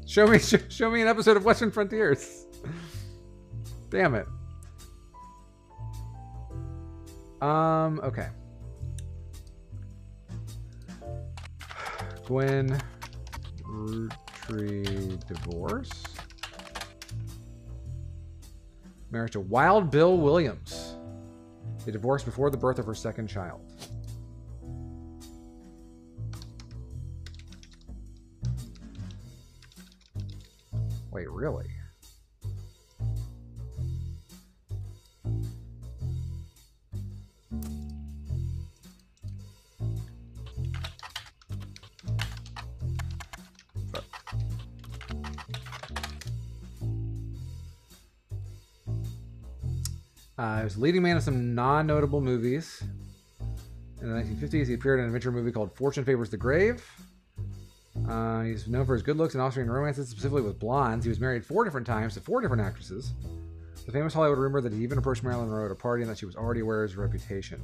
Show me an episode of Western Frontiers. Damn it. Okay. Gwen Roottrie divorce. Marriage to Wild Bill Williams. They divorced before the birth of her second child. Wait, really? He was the leading man of some non-notable movies. In the 1950s, he appeared in an adventure movie called Fortune Favors the Grave. He's known for his good looks and Austrian romances, specifically with blondes. He was married 4 different times to 4 different actresses. The famous Hollywood rumor that he even approached Marilyn Monroe at a party and that she was already aware of his reputation.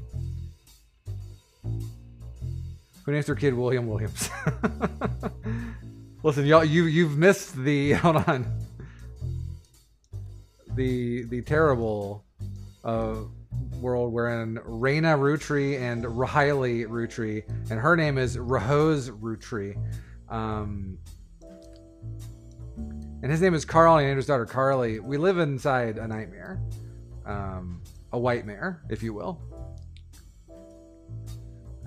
Who names their kid William Williams? Listen, y'all, you've missed the hold on. The terrible world wherein Raina Rootree and Riley Rootree, and her name is Rahose Rootree. And his name is Carl and Andrew's daughter Carly. We live inside a nightmare. A white mare, if you will.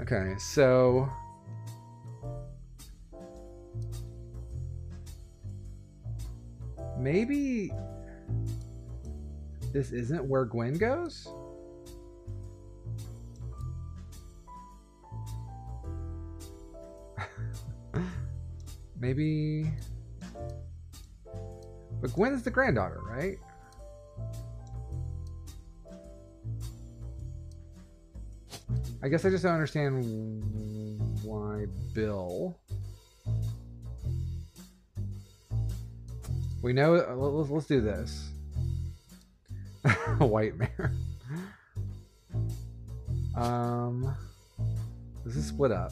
Okay, so maybe this isn't where Gwen goes? Maybe... But Gwen's the granddaughter, right? I guess I just don't understand why Bill... We know... Let's do this. A white mare. This is split up.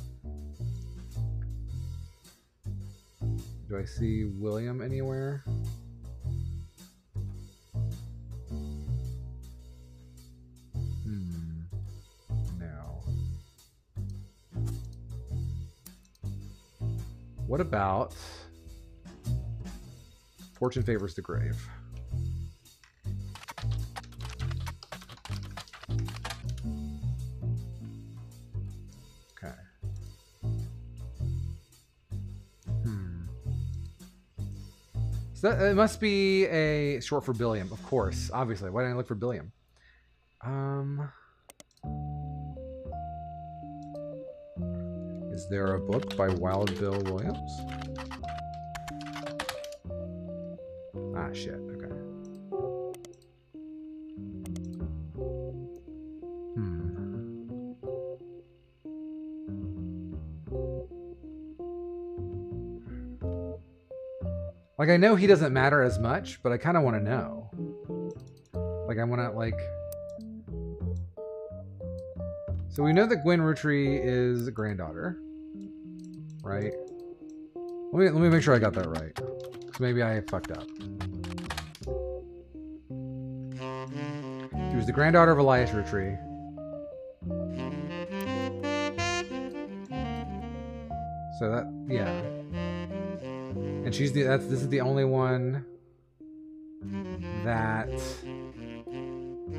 Do I see William anywhere? No. What about Fortune Favors the Grave? Okay. So that, it must be a short for Billiam, of course. Obviously. Why didn't I look for Billiam? Is there a book by Wild Bill Williams? Ah, shit. Okay. Like, I know he doesn't matter as much, but I kind of want to know. Like, I want to, like... So we know that Gwen Rootree is a granddaughter. Right? Let me make sure I got that right. Because maybe I fucked up. She was the granddaughter of Elias Rootree. So that, yeah. And she's the, this is the only one that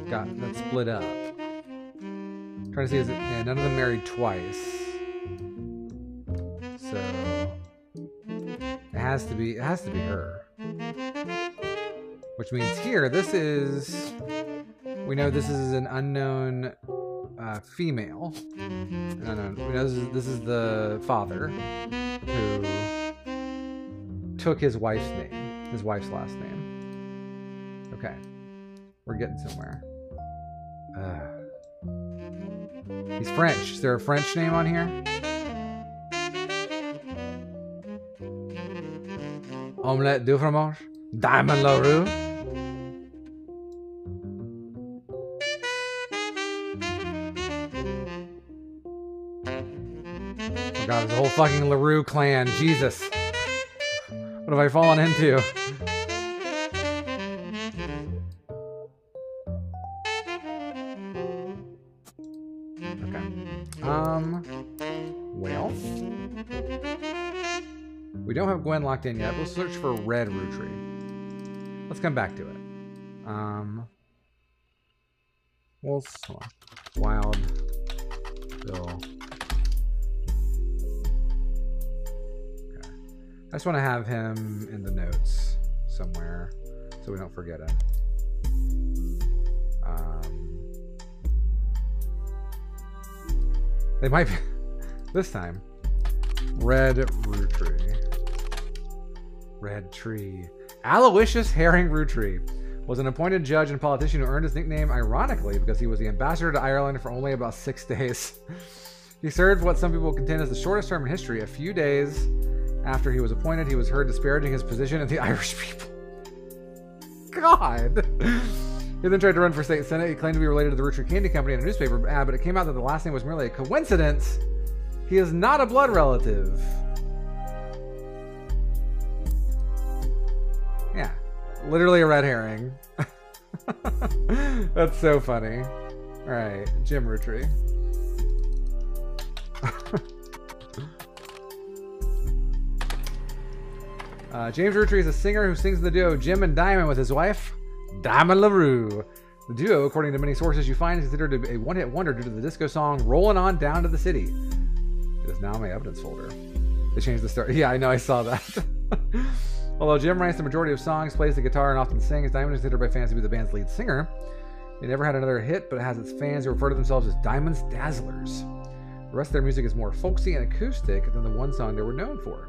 got, that split up. I'm trying to see, is it, yeah, none of them married twice. So it has to be her. Which means here, this is, we know this is an unknown female. We know this is the father who took his wife's name, his wife's last name. Okay, we're getting somewhere. He's French. Is there a French name on here? Omelette du fromage? Diamond LaRue? Oh god, there's a whole fucking LaRue clan. Jesus. What have I fallen into? Well, we don't have Gwen locked in yet. We'll search for Red Rootree. Let's come back to it. Well, hold on. Wild Bill. Okay. I just want to have him in the notes somewhere so we don't forget him. They might be this time. Red Rootree. Red Tree. Aloysius Herring Rootree was an appointed judge and politician who earned his nickname ironically because he was the ambassador to Ireland for only about 6 days. He served what some people contend is the shortest term in history. A few days after he was appointed, he was heard disparaging his position and the Irish people. God. He then tried to run for state senate. He claimed to be related to the Roottrees Candy Company in a newspaper ad, but it came out that the last name was merely a coincidence. He is not a blood relative. Yeah, literally a red herring. That's so funny. All right, Jim Roottrees. James Roottrees is a singer who sings in the duo Jim and Diamond with his wife, Diamond LaRue. The duo, according to many sources you find, is considered a one-hit wonder due to the disco song Rollin' On Down to the City. It is now in my evidence folder. They changed the start. Yeah, I know, I saw that. Although Jim writes the majority of songs, plays the guitar, and often sings, Diamond is considered by fans to be the band's lead singer. They never had another hit, but it has its fans who refer to themselves as Diamond's Dazzlers. The rest of their music is more folksy and acoustic than the one song they were known for.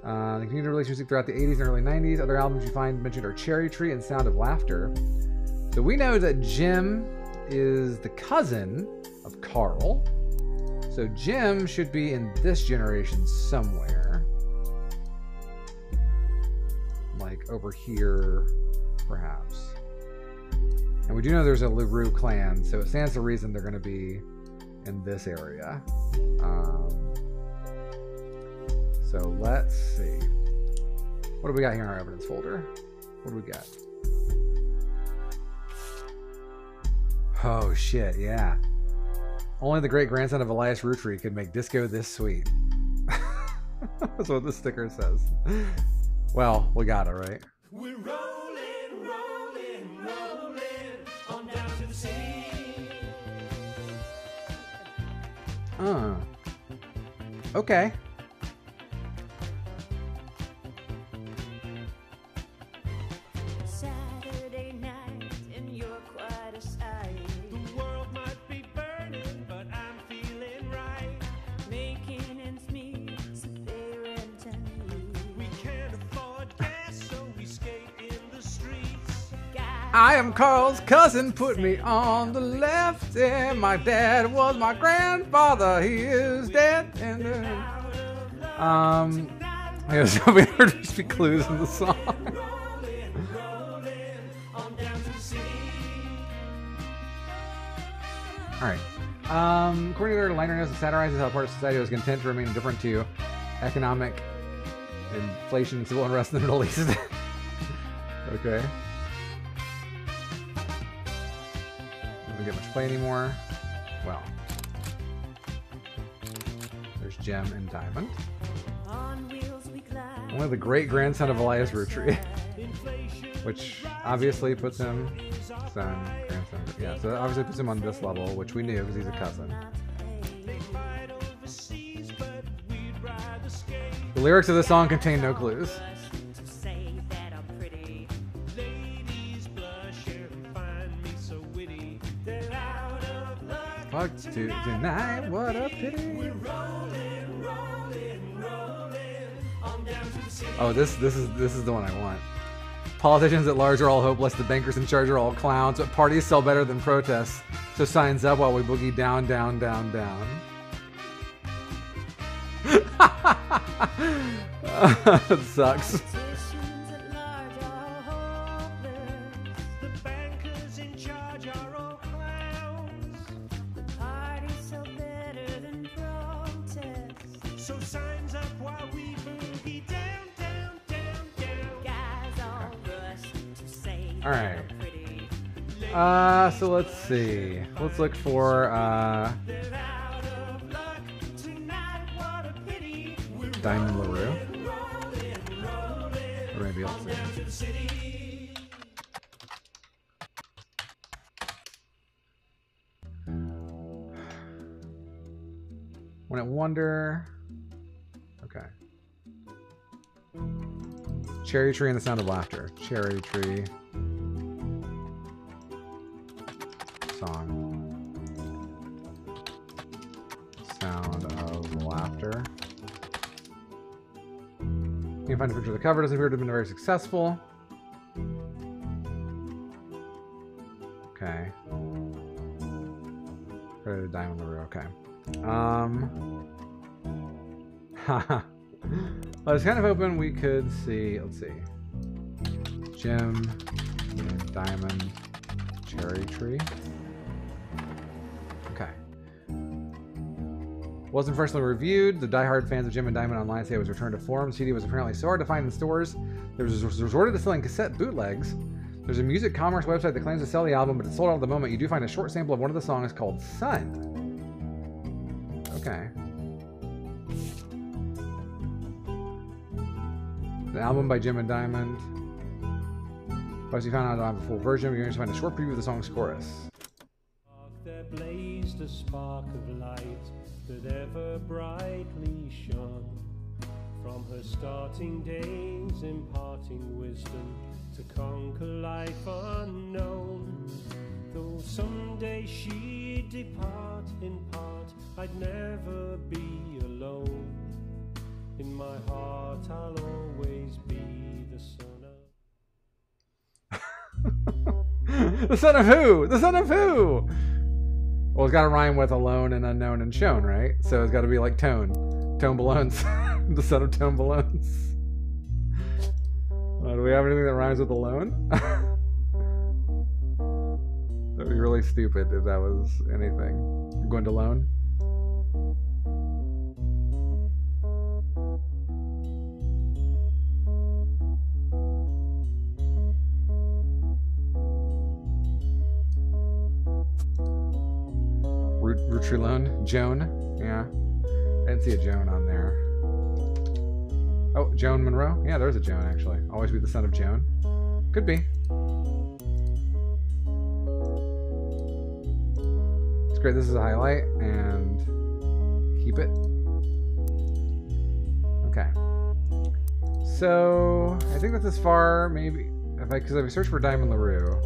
They continued to release music throughout the 80s and early 90s. Other albums you find mentioned are Cherry Tree and Sound of Laughter. So we know that Jim is the cousin of Carl. So Jim should be in this generation somewhere. Like over here, perhaps. And we do know there's a LaRue clan, so it stands to reason they're going to be in this area. So let's see. What do we got here in our evidence folder? What do we got? Oh shit, yeah. Only the great-grandson of Elias Roottrees could make disco this sweet. That's what the sticker says. Well, we got it, right? We're rolling, rolling, rolling on down to the city. Okay. Saturday night and you're quite a sight. The world might be burning, but I'm feeling right. Making ends meet, so they rent and we can't afford gas, so we skate in the streets. I am Carl's cousin, put me on the left, and my dad was my grandfather, he is dead. And yeah, so we heard just be clues in the song. Alright. According to their liner notes, it satirizes how part of society was content to remain indifferent to economic inflation and civil unrest in the Middle East. Okay. Doesn't get much play anymore. Well. There's Gem and Diamond. Only the great-grandson of Elias Roottrees. Which obviously puts him... Son, grandson... Yeah, so that obviously puts him on this level, which we knew because he's a cousin. The lyrics of the song contain no clues. Fuck tonight, what a pity. Oh, this is the one I want. Politicians at large are all hopeless. The bankers in charge are all clowns. But parties sell better than protests. So signs up while we boogie down, down, down, down. That sucks. Alright. So let's see. Let's look for, Diamond LaRue. Or maybe let's see. When it Wonder. Okay. Cherry Tree and the Sound of Laughter. Cherry Tree. Song. Sound of Laughter. Can't find a picture of the cover. Doesn't appear to have been very successful. Okay. Credited Diamond LaRue. Okay. I was kind of hoping we could see. Let's see. Jim, Diamond. Cherry tree. Okay. Wasn't personally reviewed. The diehard fans of Jim and Diamond online say it was returned to form. The CD was apparently so hard to find in stores. There was resorted to selling cassette bootlegs. There's a music commerce website that claims to sell the album, but it's sold out at the moment. You do find a short sample of one of the songs called Sun. Okay. The album by Jim and Diamond. Plus, you found out I don't have a full version. You're going to find a short preview of the song's chorus. There blazed a spark of light that ever brightly shone. From her starting days, imparting wisdom to conquer life unknown. Though someday she'd depart in part, I'd never be alone. In my heart, I'll always be the son of... The son of who? The son of who? Well, it's got to rhyme with alone and unknown and shown, right? So it's got to be like Tone. Tone Ballones. The son of Tone Ballones. Do we have anything that rhymes with alone? That'd be really stupid if that was anything. Going to loan? Roottrees loan? Joan? Yeah. I didn't see a Joan on there. Oh, Joan Monroe? Yeah, there's a Joan, actually. Always be the son of Joan. Could be. It's great. This is a highlight, and keep it. Okay. So, I think that's as far, maybe, because if I search for Diamond LaRue.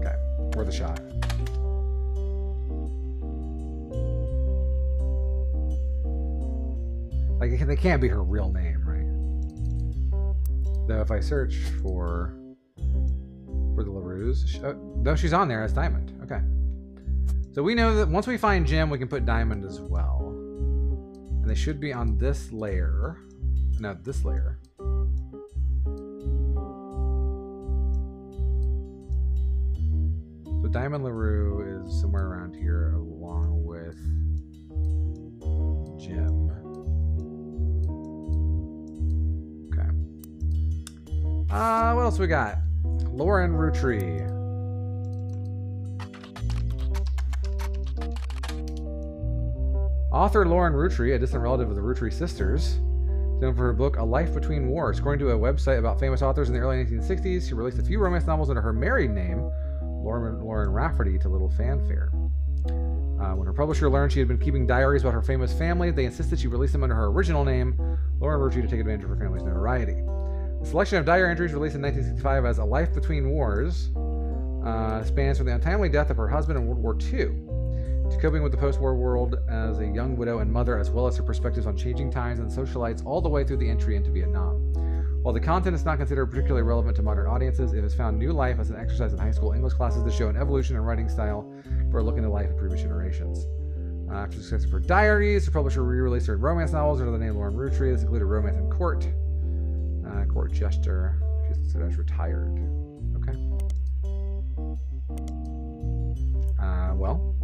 Okay, worth a shot. Like, they can't be her real name, right? Though if I search for the LaRues, no, she's on there as Diamond. Okay. So we know that once we find Jim, we can put Diamond as well. And they should be on this layer. No, this layer. So Diamond LaRue is somewhere around here along with Jim. What else we got? Lauren Roottrees. Author Lauren Roottrees, a distant relative of the Roottrees sisters, known for her book A Life Between Wars. According to a website about famous authors in the early 1960s, she released a few romance novels under her married name, Lauren Rafferty, to little fanfare. When her publisher learned she had been keeping diaries about her famous family, they insisted she release them under her original name, Lauren Roottrees, to take advantage of her family's notoriety. The selection of diary entries released in 1965 as A Life Between Wars spans from the untimely death of her husband in World War II to coping with the post-war world as a young widow and mother, as well as her perspectives on changing times and socialites all the way through the entry into Vietnam. While the content is not considered particularly relevant to modern audiences, it has found new life as an exercise in high school English classes to show an evolution in writing style for a look into life of previous generations. After success of her diaries, her publisher re-released her romance novels under the name Lauren Roottrees. This included Romance in Court, Court Jester. She's considered as retired. Okay. Well.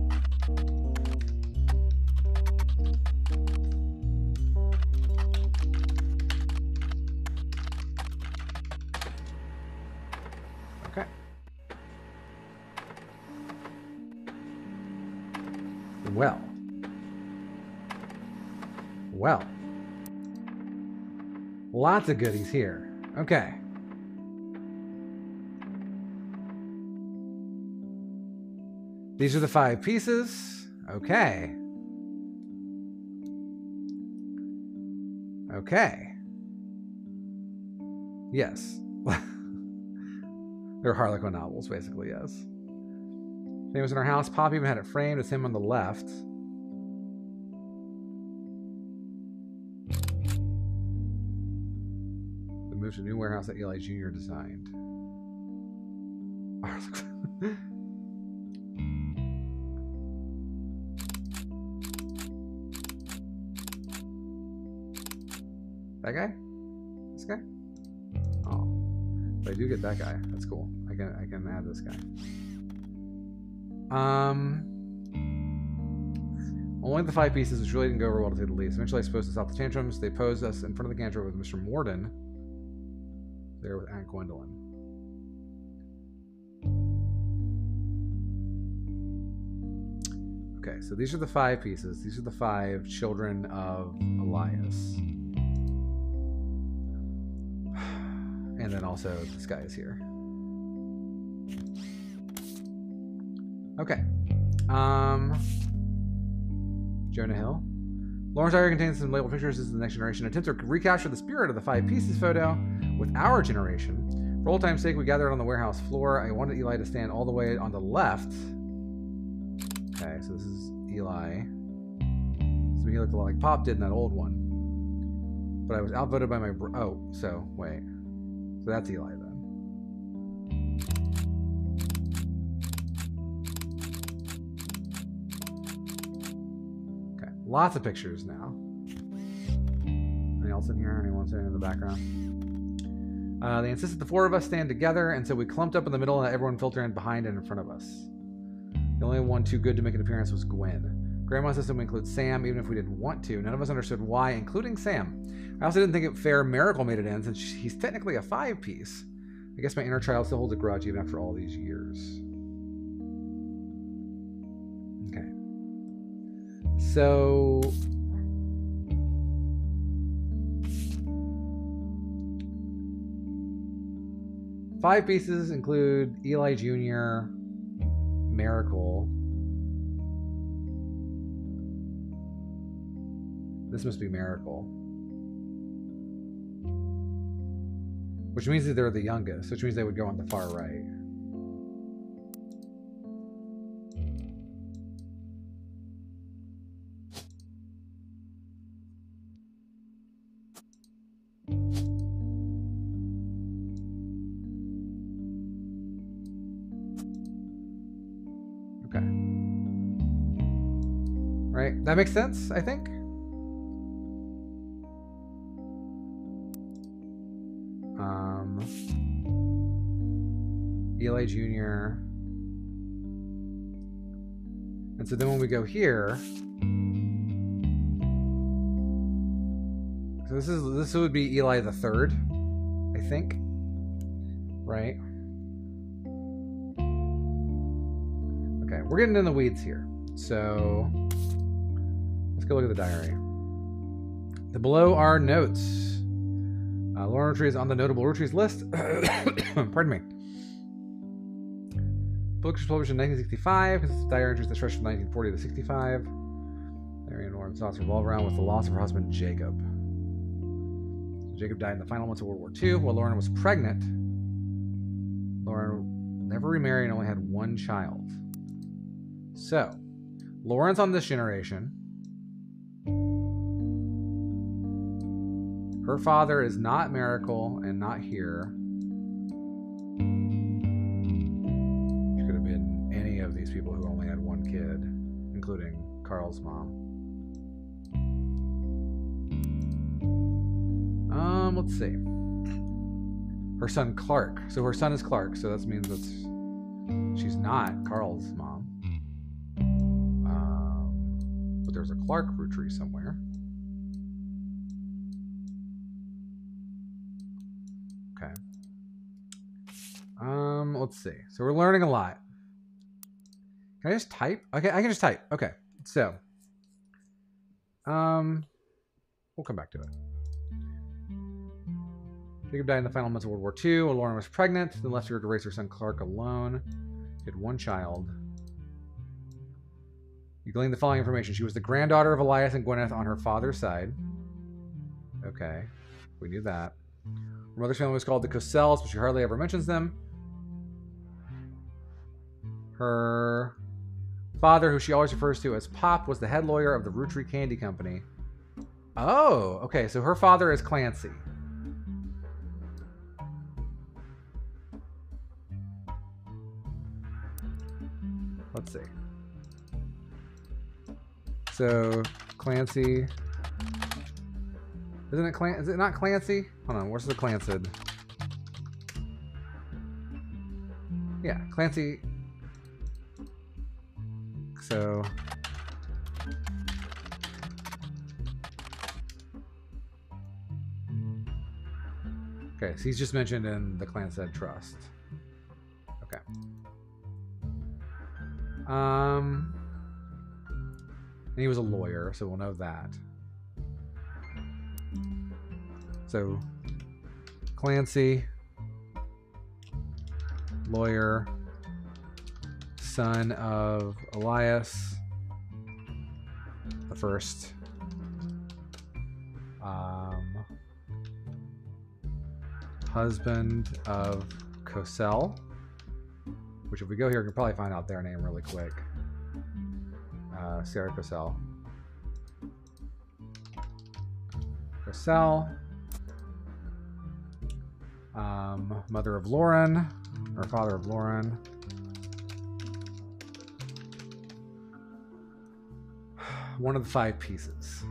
Okay. Well. Well. Lots of goodies here. Okay. These are the 5 pieces. Okay. Okay. Yes. They're Harlequin novels, basically, yes. Famous in her house. Pop even had it framed. It's him on the left. The move to a new warehouse that Eli Jr. designed. That guy? This guy? Oh. But I do get that guy. That's cool. I can add this guy. Only the 5 pieces, which really didn't go over well to say the least. Eventually I supposed to stop the tantrums. They posed us in front of the gantry with Mr. Morden. There with Aunt Gwendolyn. Okay, so these are the 5 pieces. These are the 5 children of Elias. And then also this guy is here. Okay. Jonah Hill. Lauren's diary contains some labeled pictures. This is the next generation. Attempt to recapture the spirit of the 5 pieces photo with our generation. For old time's sake, we gathered on the warehouse floor. I wanted Eli to stand all the way on the left. Okay, so this is Eli. So he looked a lot like Pop did in that old one. But I was outvoted by my oh, so wait. So that's Eli then. Okay, lots of pictures now. Anything else in here? Anyone sitting in the background? They insisted the 4 of us stand together, and so we clumped up in the middle and let everyone filter in behind and in front of us. The only one too good to make an appearance was Gwen. Grandma insisted we include Sam, even if we didn't want to. None of us understood why, including Sam. I also didn't think it fair Miracle made it in, since he's technically a 5-piece. I guess my inner child still holds a grudge even after all these years. Okay. So... Five pieces include Eli Jr., Miracle. This must be Miracle. Which means that they're the youngest, which means they would go on the far right. Okay. Right? That makes sense, I think. Eli Jr. And so then when we go here, so this would be Eli the third, I think, right? Okay, we're getting in the weeds here. So let's go look at the diary. Below are notes. Lauren Roottrees on the notable Roottrees list. Pardon me. Book was published in 1965. This is diary entries that stretch from 1940 to 65. Mary and Lauren's thoughts revolve around with the loss of her husband, Jacob. So Jacob died in the final months of World War II. While Lauren was pregnant, Lauren never remarried and only had 1 child. So, Lauren's on this generation. Her father is not Miracle and not here. She could have been any of these people who only had 1 kid, including Carl's mom. Let's see. Her son Clark. So her son is Clark, so that means she's not Carl's mom. But there's a Clark Roottrees somewhere. Okay. Let's see. So we're learning a lot. Can I just type? Okay, I can just type. Okay. So, we'll come back to it. Jacob died in the final months of World War II while Lauren was pregnant, then left her to raise her son Clark alone. She had 1 child. You glean the following information. She was the granddaughter of Elias and Gwyneth on her father's side. Okay. We knew that. Her mother's family was called the Cossells, but she hardly ever mentions them. Her father, who she always refers to as Pop, was the head lawyer of the Roottrees Candy Company. Oh, okay. So her father is Clancy. Let's see. So Clancy Isn't it Is it not Clancy? Hold on, where's the Clancid? Yeah, Clancy. So okay, so he's just mentioned in the Clancid Trust. Okay. And he was a lawyer, so we'll know that. So Clancy, lawyer, son of Elias the First. Husband of Cosell, which if we go here, we can probably find out their name really quick. Sarah Cosell. Cosell. Mother of Lauren, or father of Lauren. One of the 5 pieces.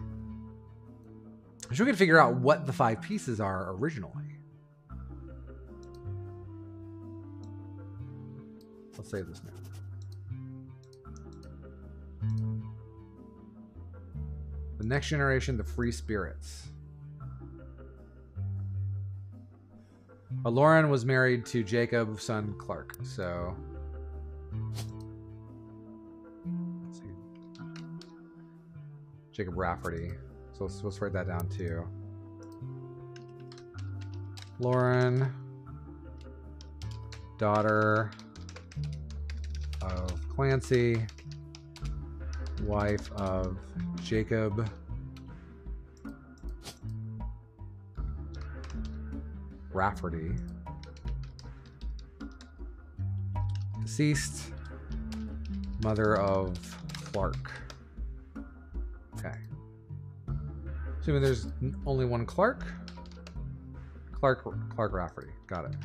So we can figure out what the 5 pieces are originally. Let's save this now. The next generation, the free spirits. Lauren was married to Jacob's son Clark, so let's see. Jacob Rafferty. So let's write that down too. Lauren, daughter of Clancy, wife of Jacob Rafferty, deceased, mother of Clark. Okay. Assuming there's only one Clark. Clark Rafferty. Got it.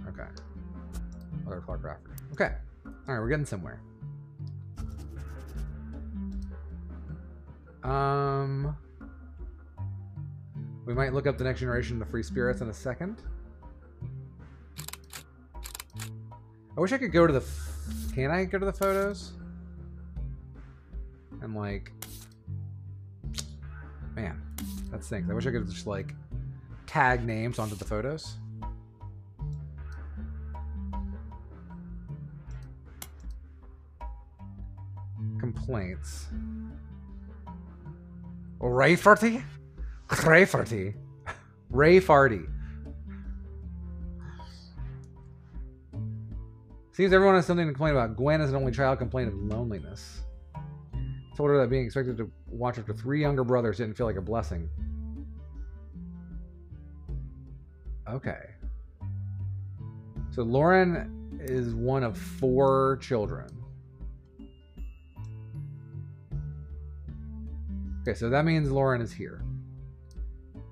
Okay. Mother of Clark Rafferty. Okay. All right, we're getting somewhere. We might look up the next generation of the free spirits in a second. I wish I could go to the... Can I go to the photos? And like... Man, that stinks. I wish I could just like tag names onto the photos. Complaints. Rafferty? Rafferty. Rafferty. Seems everyone has something to complain about. Gwen is an only child, complained of loneliness. Told her that being expected to watch after 3 younger brothers didn't feel like a blessing. Okay. So Lauren is one of 4 children. Okay, so that means Lauren is here.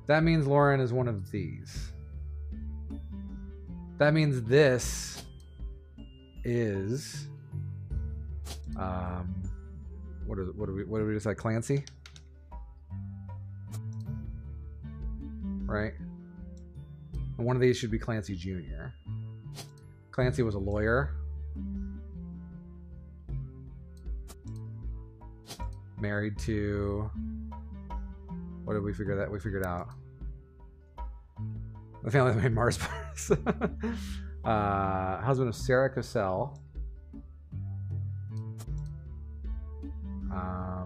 That means Lauren is one of these. That means this is what do we decide? Clancy? Right? And one of these should be Clancy Jr. Clancy was a lawyer. Married to... What did we figure that? We figured out. The family that made Mars bars. Husband of Sarah Cosell.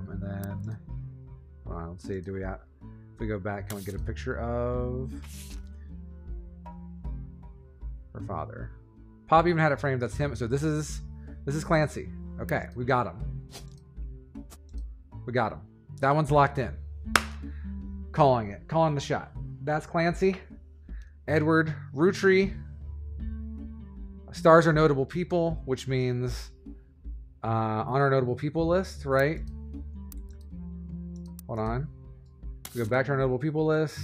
And then... Hold on, let's see. Do we have... If we go back, can we get a picture of... her father? Pop even had it framed. That's him. So this is Clancy. Okay, we got him. We got him. That one's locked in. Calling it. Calling the shot. That's Clancy. Edward Roottrees. Stars are notable people, which means on our notable people list, right? Hold on. We go back to our notable people list.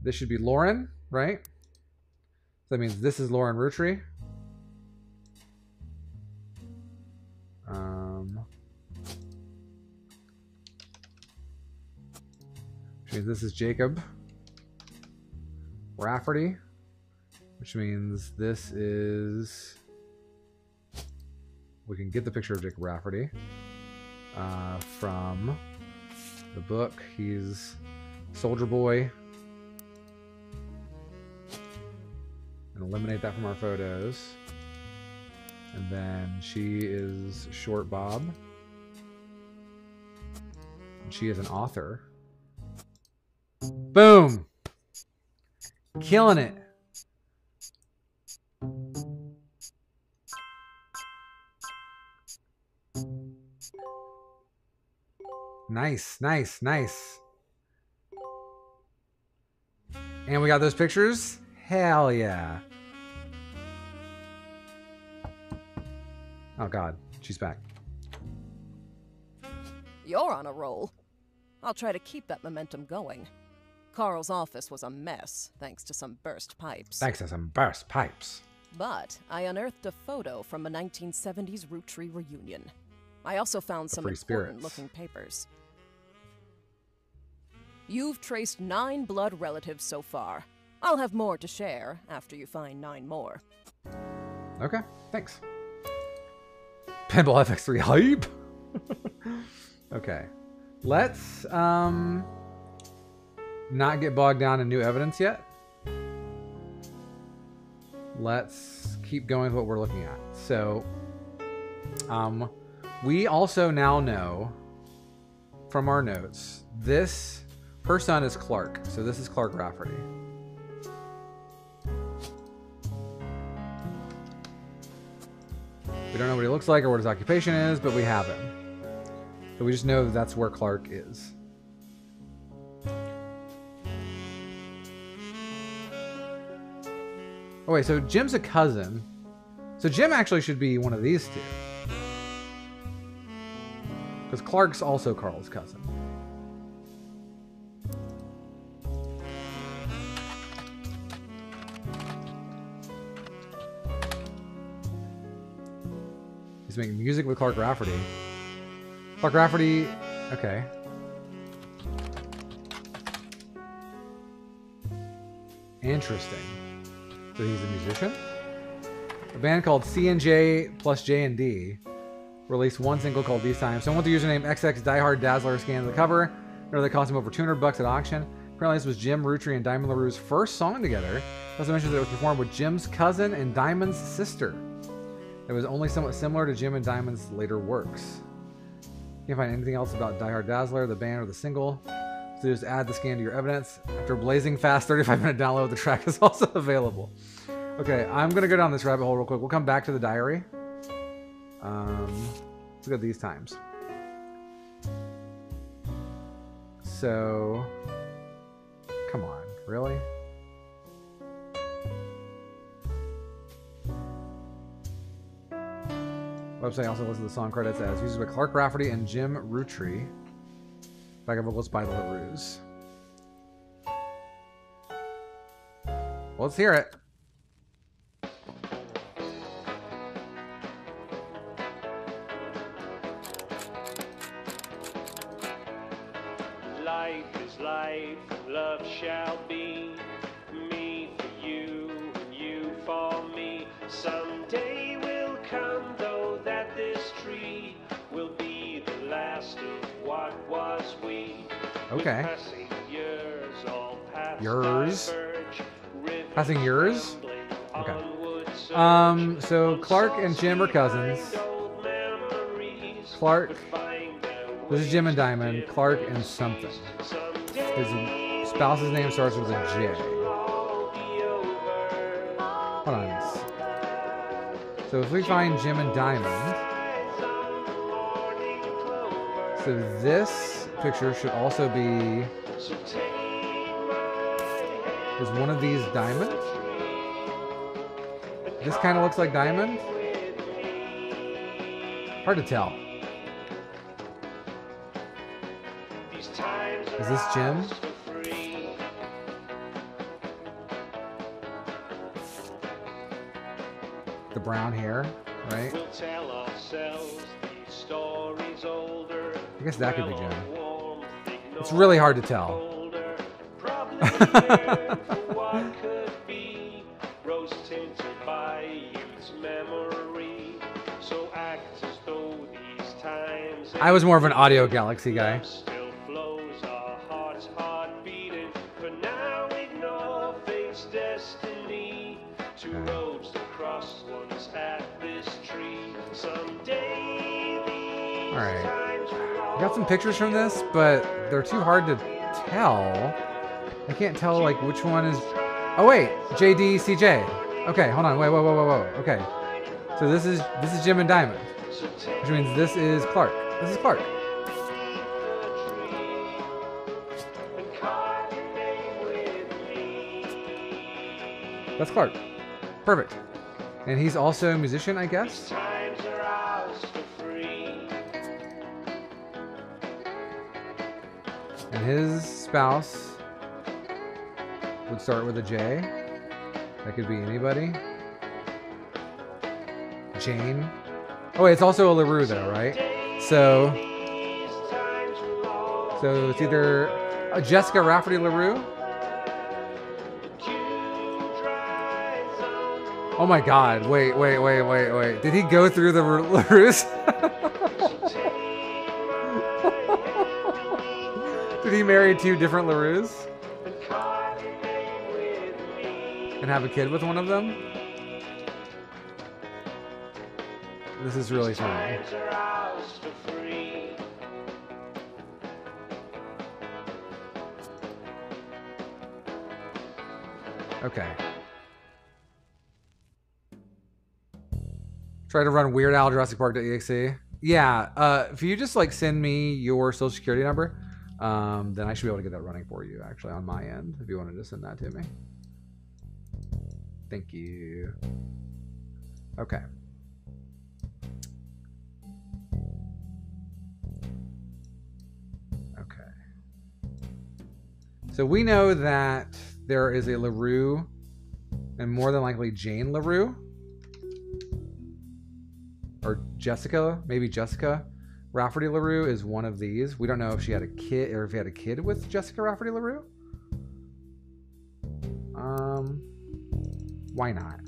This should be Lauren, right? So that means this is Lauren Roottrees. means this is Jacob Rafferty, which means this is... We can get the picture of Jacob Rafferty from the book. He's Soldier Boy. And eliminate that from our photos. And then she is Short Bob. And she is an author. Boom! Killing it. Nice, nice, nice. And we got those pictures? Hell yeah. Oh god, she's back. You're on a roll. I'll try to keep that momentum going. Carl's office was a mess, thanks to some burst pipes. But I unearthed a photo from a 1970s Roottrees reunion. I also found some important-looking papers. You've traced 9 blood relatives so far. I'll have more to share after you find 9 more. Okay, thanks. Pinball FX3 hype. Okay, let's not get bogged down in new evidence yet. Let's keep going with what we're looking at. So, we also now know from our notes her son is Clark. So this is Clark Rafferty. We don't know what he looks like or what his occupation is, but we have him. So we just know that that's where Clark is. Oh wait, so Jim's a cousin. So Jim actually should be one of these two. Because Clark's also Carl's cousin. He's making music with Clark Rafferty. Clark Rafferty, okay. Interesting. So he's a musician? A band called C&J plus J&D released one single called These Times. Someone with the username XX Diehard Dazzler scanned the cover. They cost him over $200 at auction. Apparently this was Jim Roottrees and Diamond LaRue's first song together. It also mentions that it was performed with Jim's cousin and Diamond's sister. It was only somewhat similar to Jim and Diamond's later works. You can't find anything else about Die Hard Dazzler, the band, or the single. So just add the scan to your evidence. After a blazing fast 35-minute download, the track is also available. Okay, I'm going to go down this rabbit hole real quick. We'll come back to the diary. Let's look at These Times. So, come on, really? Website also lists the song credits as used by Clark Rafferty and Jim Roottrees. Backup vocals by the LaRues. Well, let's hear it. Life is life, love shall be. Me for you, and you for me. Someday will come, though, that this tree will be the last of what was we. Okay. Passing years, all passed Yours? by verge, Passing yours? Okay. Okay. So Clark and Jim are cousins. Clark. This is Jim and Diamond. Clark and something. His spouse's name starts with a J. Hold on. So if we find Jim and Diamond, so this picture should also be, is one of these Diamond? This kind of looks like Diamond. Hard to tell. Is this Jim? The brown hair, right? I guess that could be Jim. It's really hard to tell. What could be rose tinted by youth's memory? So act as though these times I was more of an Audio Galaxy guy. still flows, our hearts heart beating. For now, ignore fate's destiny. Two roads that cross once at this tree. Someday these All right. times will I got some pictures from this, but they're too hard to tell. I can't tell like which one is. Oh wait, JD CJ. Okay, hold on. Wait. Okay. So this is Jim and Diamond, which means this is Clark. This is Clark. That's Clark. Perfect. And he's also a musician, I guess. times are ours for free. And his spouse would start with a J. That could be anybody. Jane. Oh, wait, it's also a LaRue, though, right? So it's either Jessica Rafferty LaRue. Oh my God! Wait! Did he go through the LaRues? Did he marry two different LaRues and have a kid with one of them? This is really funny. Times are ours for free. Okay. Try to run Weird Al Jurassic Park.exe. Yeah, if you just like send me your social security number, then I should be able to get that running for you actually on my end if you wanted to send that to me. Thank you. Okay. Okay. So we know that there is a LaRue and more than likely Jane LaRue. Or Jessica, maybe Jessica Rafferty LaRue is one of these. We don't know if she had a kid or if he had a kid with Jessica Rafferty LaRue. Why not?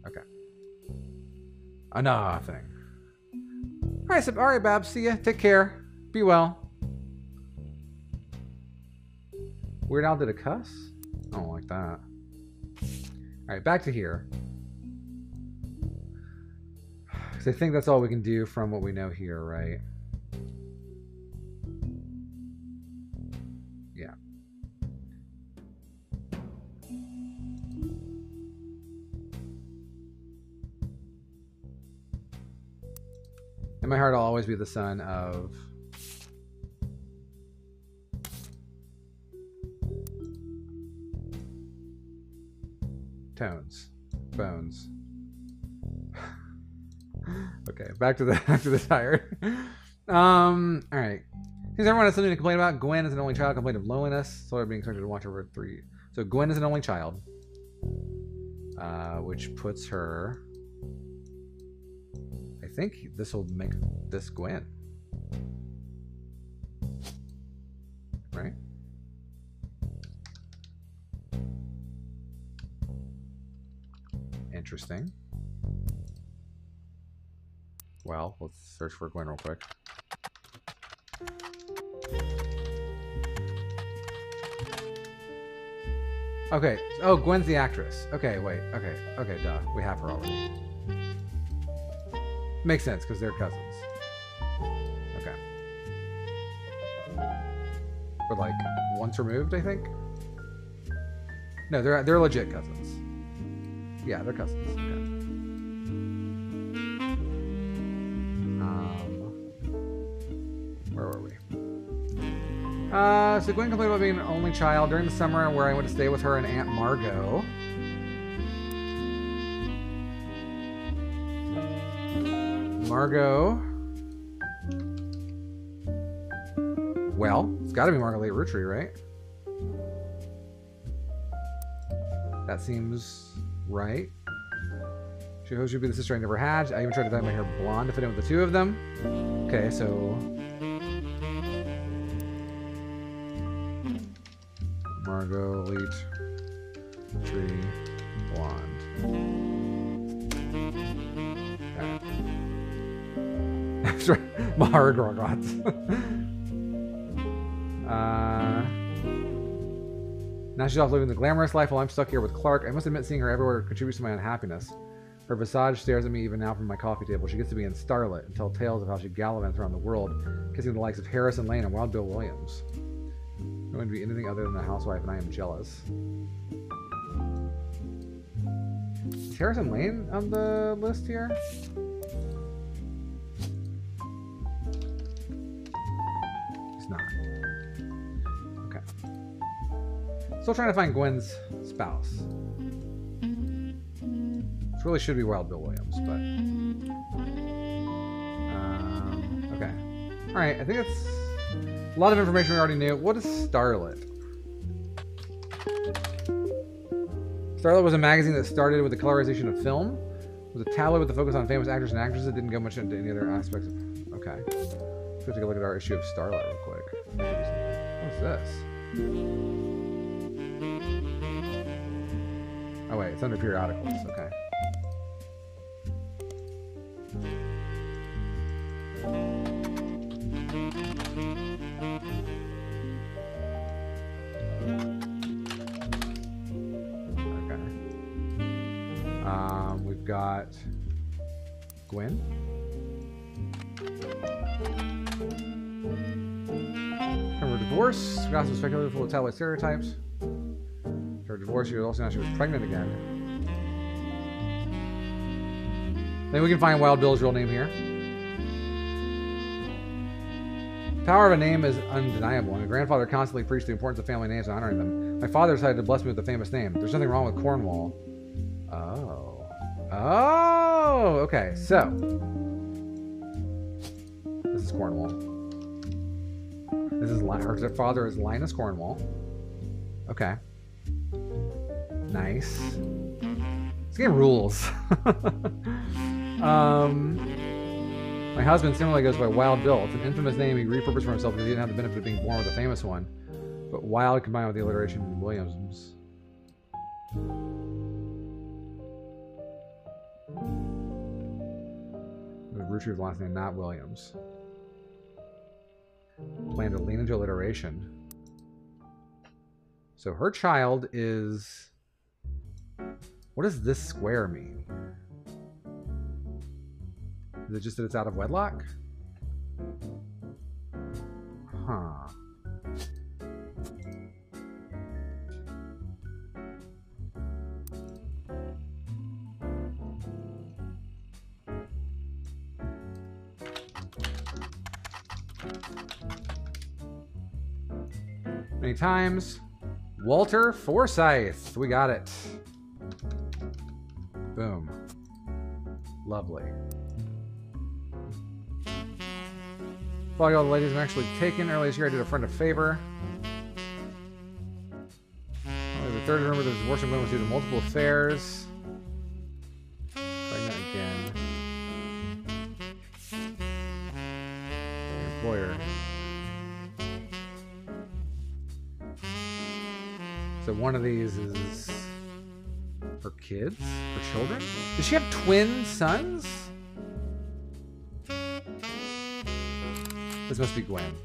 Okay. Nothing. All right, Babs. See ya. Take care. Be well. Weird Al did a cuss? I don't like that. All right, back to here. Because I think that's all we can do from what we know here, right? Yeah. In my heart, I'll always be the son of... Tones. Bones. Okay, back to the tire. Alright. Since everyone has something to complain about, Gwen is an only child, complained of loneliness, so being expected to watch over 3. So Gwen is an only child. Which puts her... I think this will make this Gwen. Right? Interesting. Well, let's search for Gwen real quick. Okay. Oh, Gwen's the actress. Okay, wait. Okay, duh. We have her already. Makes sense, because they're cousins. Okay. But like, once removed, I think? No, they're legit cousins. Yeah, they're cousins. Okay. Where were we? So Gwen complained about being an only child during the summer where I went to stay with her and Aunt Margot. Margot. Well, it's got to be Margot Roottrees, right? That seems right. She should be the sister I never had. I even tried to dye my hair blonde to fit in with the two of them. Okay, so... Margot, Elite, Tree, Blonde. Okay. Mahara Gorgots. Now she's off living the glamorous life while I'm stuck here with Clark. I must admit seeing her everywhere contributes to my unhappiness. Her visage stares at me even now from my coffee table. She gets to be in Starlet and tell tales of how she gallivanted around the world, kissing the likes of Harrison Lane and Wild Bill Williams. I'm going to be anything other than a housewife, and I am jealous. Is Harrison Lane on the list here? He's not. Okay. Still trying to find Gwen's spouse. This really should be Wild Bill Williams, but... okay. Alright, I think it's... a lot of information we already knew. What is Starlet? Starlet was a magazine that started with the colorization of film. It was a tabloid with a focus on famous actors and actresses. It didn't go much into any other aspects of... okay. Let's take a look at our issue of Starlet real quick. What's this? Oh wait, it's under periodicals. Okay. We've got Gwen. Her divorce. Gossip speculated full of tabloid stereotypes. Her divorce, she was also now she was pregnant again. Then we can find Wild Bill's real name here. Power of a name is undeniable, and my grandfather constantly preached the importance of family names and honoring them. My father decided to bless me with a famous name. There's nothing wrong with Cornwall. Oh. Oh! Okay, so. This is Cornwall. This is her father is Linus Cornwall. Okay. Nice. This game rules. My husband similarly goes by Wild Bill. It's an infamous name he repurposed for himself because he didn't have the benefit of being born with a famous one. But Wild combined with the alliteration Williams. The Roottrees' last name, not Williams. Planned a lineage alliteration. So her child is... what does this square mean? Is it just that it's out of wedlock? Huh. Many times. Walter Forsythe. We got it. Boom. Lovely. Following all the ladies I'm actually taken. Earlier this year I did a friend a favor. Only the third rumor that the divorcing woman was due to multiple affairs. Pregnant again. Employer. So one of these is for kids? For children? Does she have twin sons? This must be Gwen.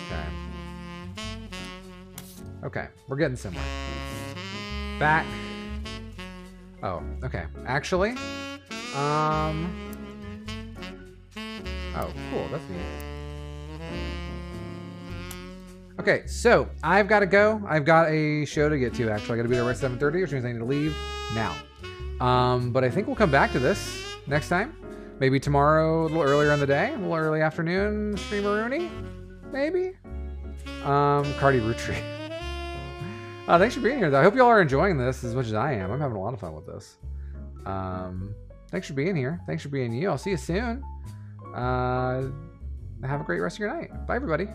Okay. Okay, we're getting somewhere. Back. Oh, okay. Actually, oh, cool. That's neat. Okay, so I've got to go. I've got a show to get to, actually. I got to be there by 7:30, which means I need to leave now. But I think we'll come back to this next time. Maybe tomorrow, a little earlier in the day, a little early afternoon, streamer-rooney, maybe. Cardi Roottrees. Thanks for being here, though. I hope you all are enjoying this as much as I am. I'm having a lot of fun with this. Thanks for being here. Thanks for being you. I'll see you soon. have a great rest of your night. Bye, everybody.